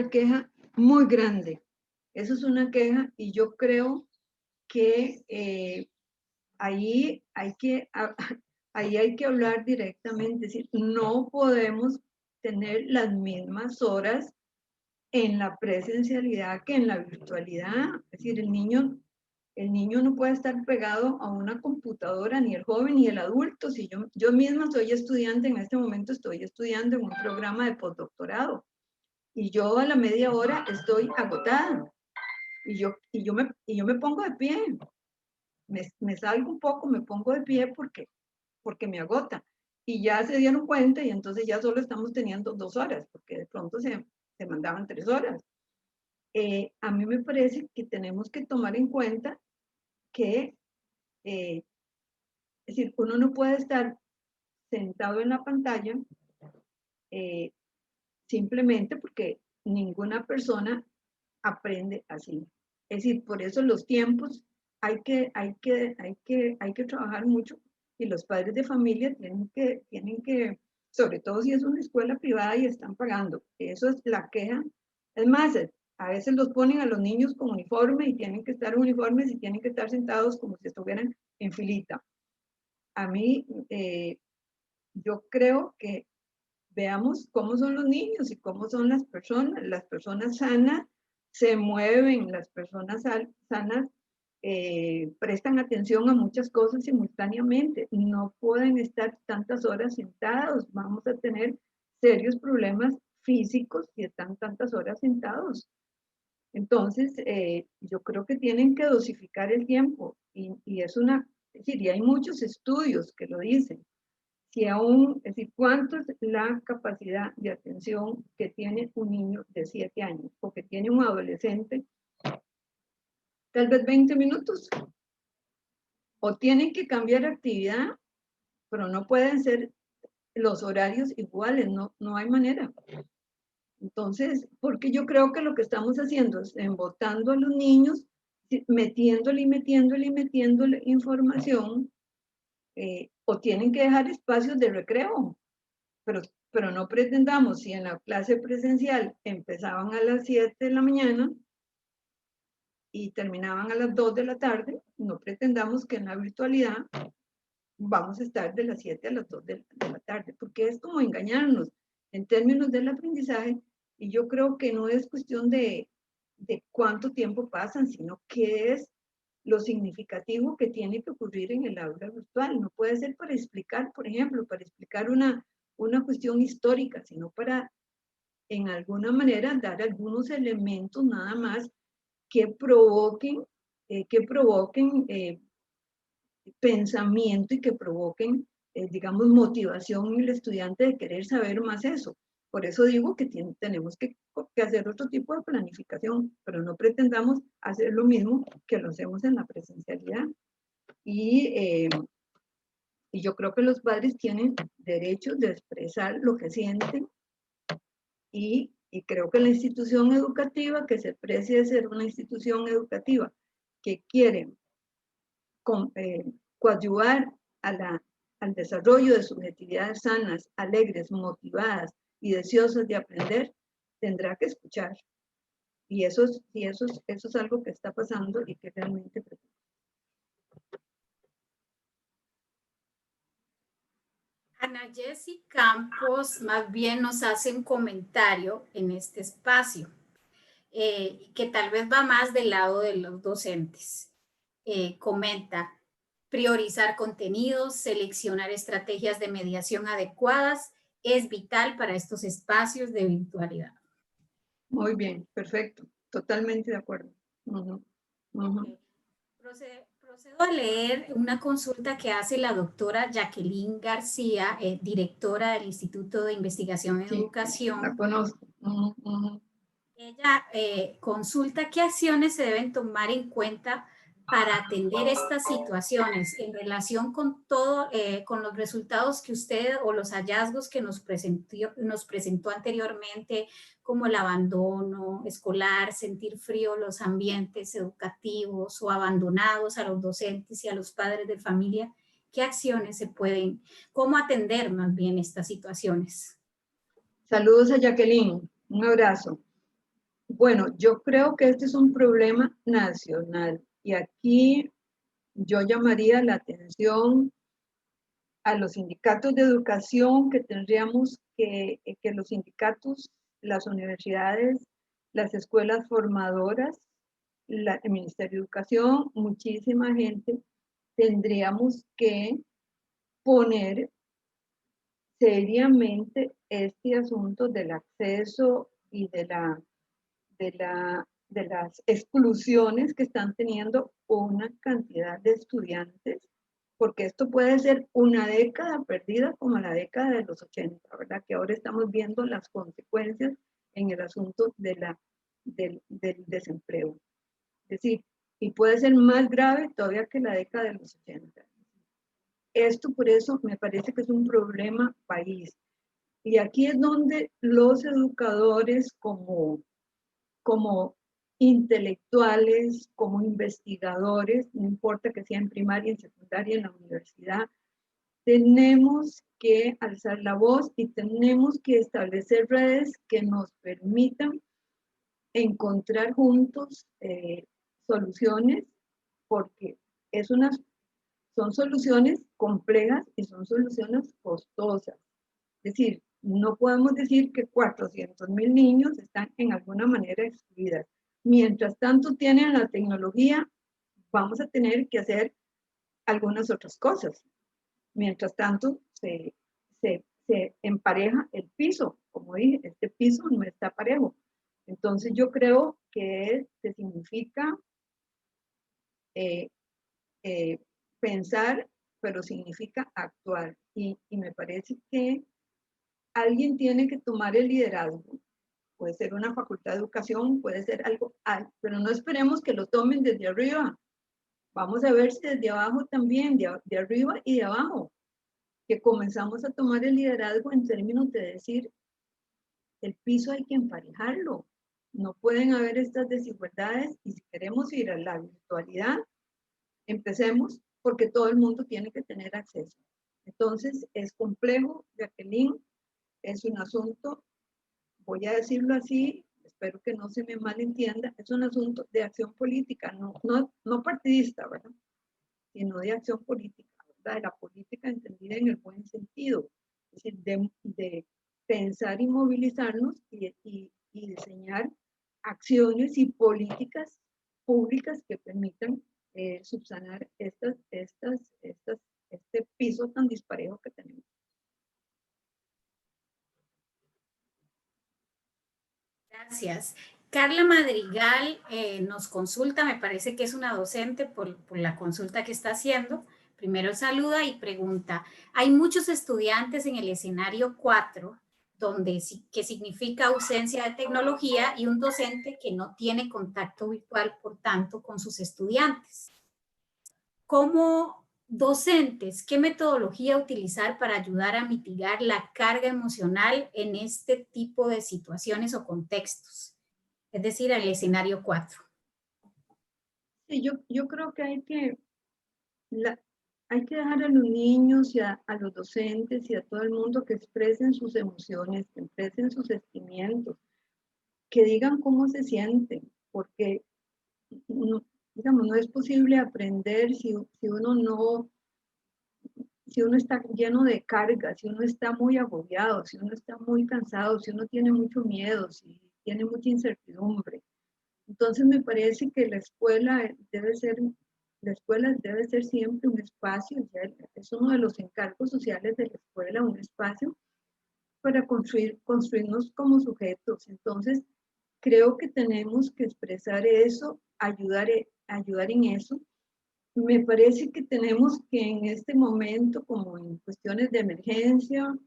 queja muy grande. Eso es una queja y yo creo que ahí hay que hablar directamente. Es decir, no podemos tener las mismas horas en la presencialidad que en la virtualidad. Es decir, el niño no puede estar pegado a una computadora, ni el joven ni el adulto. Si yo misma soy estudiante, en este momento estoy estudiando en un programa de postdoctorado y yo a la media hora estoy agotada y yo me pongo de pie. Me salgo un poco, me pongo de pie porque me agota. Y ya se dieron cuenta y entonces ya solo estamos teniendo 2 horas, porque de pronto se mandaban 3 horas. A mí me parece que tenemos que tomar en cuenta que, es decir, uno no puede estar sentado en la pantalla simplemente porque ninguna persona aprende así. Es decir, por eso los tiempos hay que trabajar mucho y los padres de familia tienen que, sobre todo si es una escuela privada y están pagando. Eso es la queja. Es más, a veces los ponen a los niños con uniforme y tienen que estar uniformes y tienen que estar sentados como si estuvieran en filita. A mí, yo creo que veamos cómo son los niños y cómo son las personas sanas se mueven, las personas sanas prestan atención a muchas cosas simultáneamente, no pueden estar tantas horas sentados, vamos a tener serios problemas físicos si están tantas horas sentados. Entonces, yo creo que tienen que dosificar el tiempo y es decir, y hay muchos estudios que lo dicen. Si aún, es decir, ¿cuánto es la capacidad de atención que tiene un niño de 7 años o que tiene un adolescente? Tal vez 20 minutos. O tienen que cambiar actividad, pero no pueden ser los horarios iguales, no hay manera. Entonces, porque yo creo que lo que estamos haciendo es embotando a los niños, metiéndole información, o tienen que dejar espacios de recreo, pero no pretendamos, si en la clase presencial empezaban a las 7 de la mañana y terminaban a las 2 de la tarde, no pretendamos que en la virtualidad vamos a estar de las 7 a las 2 de la tarde, porque es como engañarnos en términos del aprendizaje, y yo creo que no es cuestión de cuánto tiempo pasan, sino qué es lo significativo que tiene que ocurrir en el aula virtual. No puede ser para explicar, por ejemplo, para explicar una cuestión histórica, sino para, en alguna manera, dar algunos elementos nada más que provoquen pensamiento y que provoquen, digamos, motivación en el estudiante de querer saber más eso. Por eso digo que tenemos que hacer otro tipo de planificación, pero no pretendamos hacer lo mismo que lo hacemos en la presencialidad. Y yo creo que los padres tienen derecho de expresar lo que sienten y creo que la institución educativa, que se precie de ser una institución educativa que quiere coadyuvar al desarrollo de subjetividades sanas, alegres, motivadas y deseosas de aprender, tendrá que escuchar. Y eso es algo que está pasando y que realmente preocupa. Ana Jessy Campos más bien nos hace un comentario en este espacio, que tal vez va más del lado de los docentes. Comenta, priorizar contenidos, seleccionar estrategias de mediación adecuadas es vital para estos espacios de virtualidad. Muy bien, perfecto, totalmente de acuerdo. Okay. Procedo a leer una consulta que hace la doctora Jacqueline García, directora del Instituto de Investigación en Educación. La conozco. Ella consulta qué acciones se deben tomar en cuenta para atender estas situaciones en relación con con los resultados que usted o los hallazgos que nos presentó anteriormente, como el abandono escolar, sentir frío los ambientes educativos o abandonados a los docentes y a los padres de familia. ¿Qué acciones se pueden, cómo atender más bien estas situaciones? Saludos a Jacqueline, un abrazo. Bueno, yo creo que este es un problema nacional y aquí yo llamaría la atención a los sindicatos de educación, que tendríamos que los sindicatos, las universidades, las escuelas formadoras, el Ministerio de Educación, muchísima gente, tendríamos que poner seriamente este asunto del acceso y de las exclusiones que están teniendo una cantidad de estudiantes, porque esto puede ser una década perdida como la década de los 80, ¿verdad? Que ahora estamos viendo las consecuencias en el asunto del desempleo. Es decir, y puede ser más grave todavía que la década de los 80. Esto por eso me parece que es un problema país. Y aquí es donde los educadores como intelectuales, como investigadores, no importa que sea en primaria, en secundaria, en la universidad, tenemos que alzar la voz y tenemos que establecer redes que nos permitan encontrar juntos soluciones, porque son soluciones complejas y son soluciones costosas. Es decir, no podemos decir que 400.000 niños están en alguna manera excluidos. Mientras tanto tienen la tecnología, vamos a tener que hacer algunas otras cosas. Mientras tanto, se empareja el piso. Como dije, este piso no está parejo. Entonces yo creo que se significa pensar, pero significa actuar. Y me parece que alguien tiene que tomar el liderazgo. Puede ser una facultad de educación, puede ser algo, pero no esperemos que lo tomen desde arriba. Vamos a ver si desde abajo también, de arriba y de abajo, que comenzamos a tomar el liderazgo en términos de decir, el piso hay que emparejarlo. No pueden haber estas desigualdades y si queremos ir a la virtualidad, empecemos porque todo el mundo tiene que tener acceso. Entonces, es complejo, Jacqueline, es un asunto, voy a decirlo así, espero que no se me malentienda, es un asunto de acción política, no partidista, ¿verdad? Sino de acción política, ¿verdad? De la política entendida en el buen sentido, es decir, de pensar y movilizarnos y diseñar acciones y políticas públicas que permitan subsanar este piso tan disparejo que tenemos. Gracias. Carla Madrigal nos consulta, me parece que es una docente por la consulta que está haciendo. Primero saluda y pregunta, hay muchos estudiantes en el escenario 4, que significa ausencia de tecnología y un docente que no tiene contacto virtual, por tanto, con sus estudiantes. ¿Cómo docentes, qué metodología utilizar para ayudar a mitigar la carga emocional en este tipo de situaciones o contextos? Es decir, el escenario 4. Sí, yo creo que hay que dejar a los niños y a los docentes y a todo el mundo que expresen sus emociones, que expresen sus sentimientos, que digan cómo se sienten, porque digamos, no es posible aprender si uno está lleno de cargas, si uno está muy agobiado, si uno está muy cansado, si uno tiene mucho miedo, si tiene mucha incertidumbre. Entonces me parece que la escuela debe ser siempre un espacio, ya es uno de los encargos sociales de la escuela, un espacio para construirnos como sujetos. Entonces, creo que tenemos que expresar eso, ayudar en eso. Me parece que tenemos que en este momento, como en cuestiones de emergencia,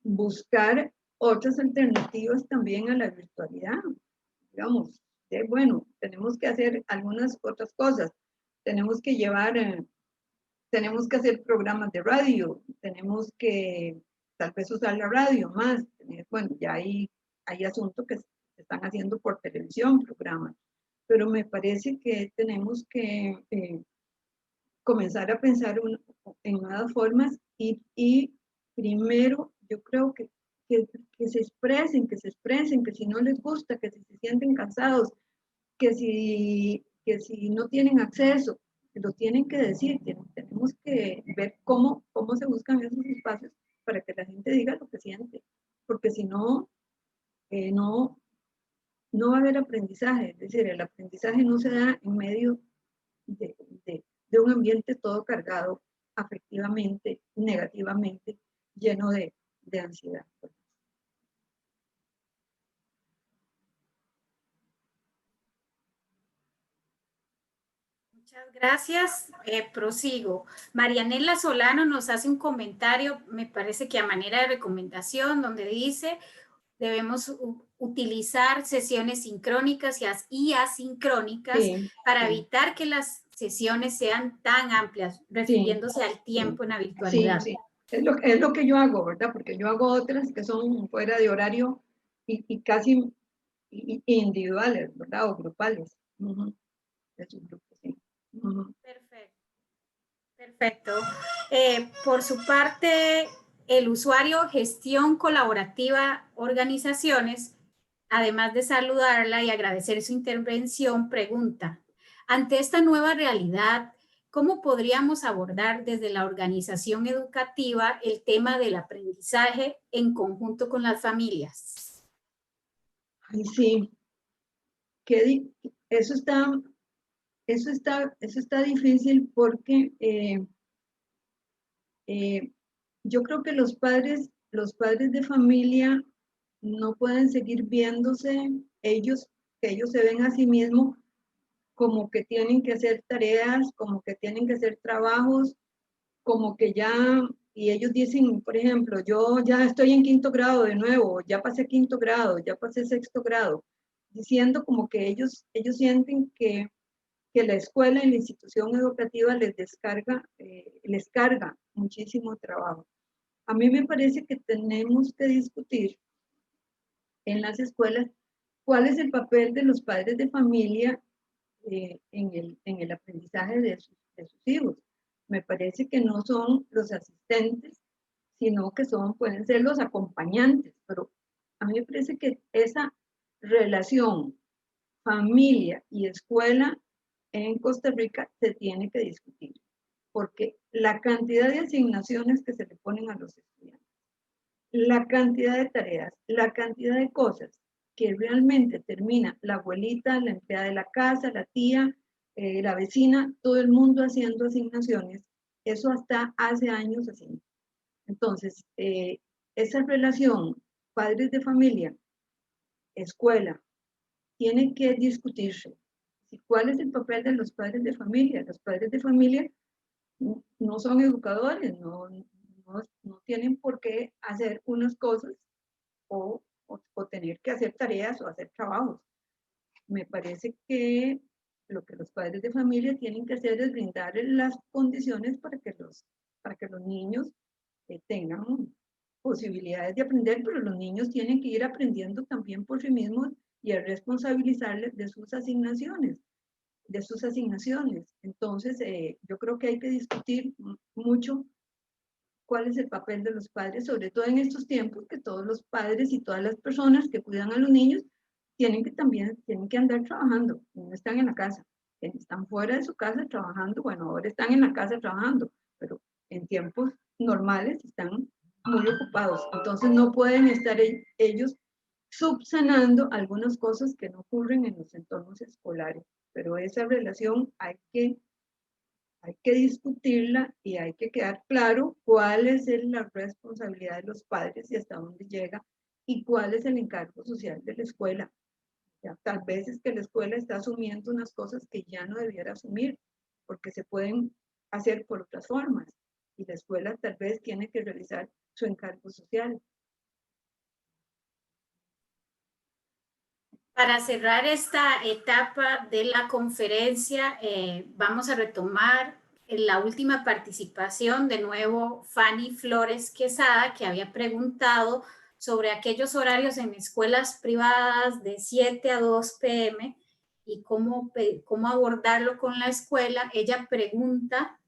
buscar otras alternativas también a la virtualidad. Digamos, bueno, tenemos que hacer algunas otras cosas. Tenemos que hacer programas de radio, tenemos que tal vez usar la radio más. Bueno, ya hay asuntos que se están haciendo por televisión, programas, pero me parece que tenemos que comenzar a pensar en nuevas formas y primero yo creo que se expresen, que si no les gusta, que si se sienten cansados, que si no tienen acceso, lo tienen que decir, tenemos que ver cómo se buscan esos espacios para que la gente diga lo que siente, porque si no, no va a haber aprendizaje, es decir, el aprendizaje no se da en medio de un ambiente todo cargado afectivamente, negativamente, lleno de ansiedad. Muchas gracias. Prosigo. Marianela Solano nos hace un comentario, me parece que a manera de recomendación, donde dice, debemos utilizar sesiones sincrónicas y asincrónicas para evitar que las sesiones sean tan amplias, refiriéndose al tiempo en la virtualidad. Sí. Es lo que yo hago, ¿verdad? Porque yo hago otras que son fuera de horario y casi individuales, ¿verdad? O grupales. De sus grupos, sí. Perfecto. Perfecto. Por su parte, el usuario Gestión Colaborativa Organizaciones, además de saludarla y agradecer su intervención, pregunta, ante esta nueva realidad, ¿cómo podríamos abordar desde la organización educativa el tema del aprendizaje en conjunto con las familias? Ay, sí, eso está difícil porque yo creo que los padres de familia no pueden seguir viéndose que ellos se ven a sí mismos como que tienen que hacer tareas, como que tienen que hacer trabajos, como que ya, y ellos dicen, por ejemplo, yo ya estoy en 5º grado de nuevo, ya pasé 5º grado, ya pasé 6º grado, diciendo como que ellos sienten que la escuela y la institución educativa les carga muchísimo trabajo. A mí me parece que tenemos que discutir en las escuelas cuál es el papel de los padres de familia en el aprendizaje de sus hijos. Me parece que no son los asistentes, sino que pueden ser los acompañantes, pero a mí me parece que esa relación familia y escuela en Costa Rica se tiene que discutir, porque la cantidad de asignaciones que se le ponen a los estudiantes, la cantidad de tareas, la cantidad de cosas que realmente termina la abuelita, la empleada de la casa, la tía, la vecina, todo el mundo haciendo asignaciones, eso hasta hace años así. Entonces, esa relación padres de familia, escuela, tiene que discutirse. ¿Cuál es el papel de los padres de familia? Los padres de familia no son educadores, no tienen por qué hacer unas cosas o tener que hacer tareas o hacer trabajos. Me parece que lo que los padres de familia tienen que hacer es brindar las condiciones para que los niños tengan posibilidades de aprender, pero los niños tienen que ir aprendiendo también por sí mismos y a responsabilizarles de sus asignaciones. Entonces, yo creo que hay que discutir mucho cuál es el papel de los padres, sobre todo en estos tiempos que todos los padres y todas las personas que cuidan a los niños tienen que andar trabajando, no están en la casa, están fuera de su casa trabajando, bueno, ahora están en la casa trabajando, pero en tiempos normales están muy ocupados, entonces no pueden estar ellos subsanando algunas cosas que no ocurren en los entornos escolares, pero esa relación hay que discutirla y hay que quedar claro cuál es la responsabilidad de los padres y hasta dónde llega y cuál es el encargo social de la escuela. Ya, tal vez es que la escuela está asumiendo unas cosas que ya no debiera asumir porque se pueden hacer por otras formas y la escuela tal vez tiene que realizar su encargo social. Para cerrar esta etapa de la conferencia, vamos a retomar la última participación, de nuevo Fanny Flores Quesada, que había preguntado sobre aquellos horarios en escuelas privadas de 7 a 2 p.m. y cómo abordarlo con la escuela. Ella pregunta,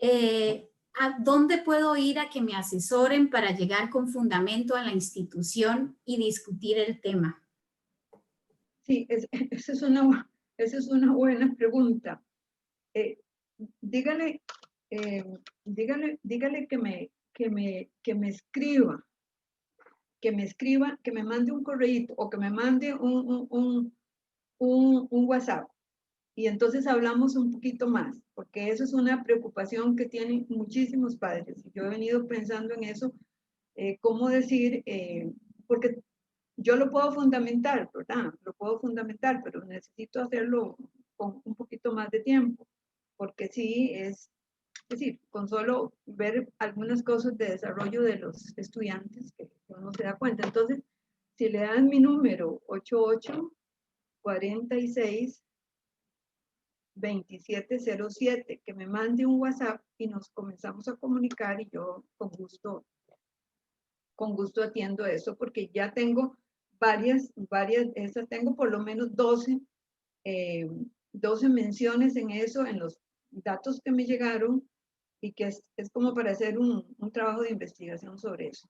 ¿a dónde puedo ir a que me asesoren para llegar con fundamento a la institución y discutir el tema? Sí, esa es una buena pregunta. Dígale que me escriba, que me mande un correo o que me mande un WhatsApp. Y entonces hablamos un poquito más, porque eso es una preocupación que tienen muchísimos padres. Y yo he venido pensando en eso, cómo decir, porque yo lo puedo fundamentar, ¿verdad? Lo puedo fundamentar, pero necesito hacerlo con un poquito más de tiempo, porque sí es decir, con solo ver algunas cosas de desarrollo de los estudiantes que uno se da cuenta. Entonces, si le dan mi número 8846-2707, que me mande un WhatsApp y nos comenzamos a comunicar y yo con gusto atiendo eso, porque ya tengo tengo por lo menos 12 menciones en eso, en los datos que me llegaron, y que es como para hacer un trabajo de investigación sobre eso.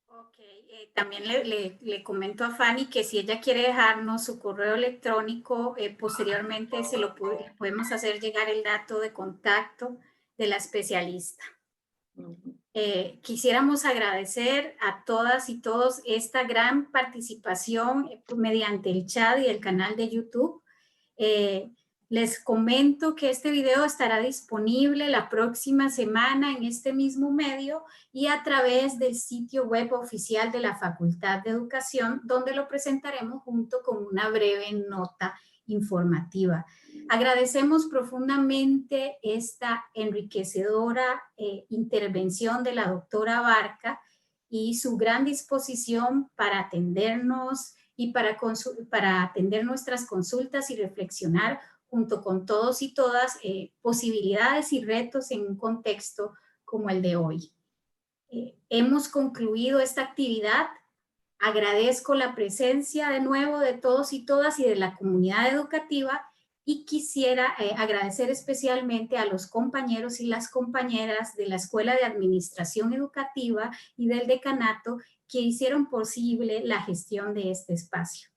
Ok, también le comento a Fanny que si ella quiere dejarnos su correo electrónico, posteriormente podemos hacer llegar el dato de contacto de la especialista. Quisiéramos agradecer a todas y todos esta gran participación mediante el chat y el canal de YouTube. Les comento que este video estará disponible la próxima semana en este mismo medio y a través del sitio web oficial de la Facultad de Educación, donde lo presentaremos junto con una breve nota informativa. Agradecemos profundamente esta enriquecedora intervención de la doctora Barca y su gran disposición para atendernos y para atender nuestras consultas y reflexionar junto con todos y todas posibilidades y retos en un contexto como el de hoy. Hemos concluido esta actividad. Agradezco la presencia de nuevo de todos y todas y de la comunidad educativa y quisiera agradecer especialmente a los compañeros y las compañeras de la Escuela de Administración Educativa y del Decanato que hicieron posible la gestión de este espacio.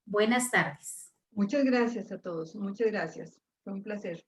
Buenas tardes. Muchas gracias a todos, muchas gracias. Fue un placer.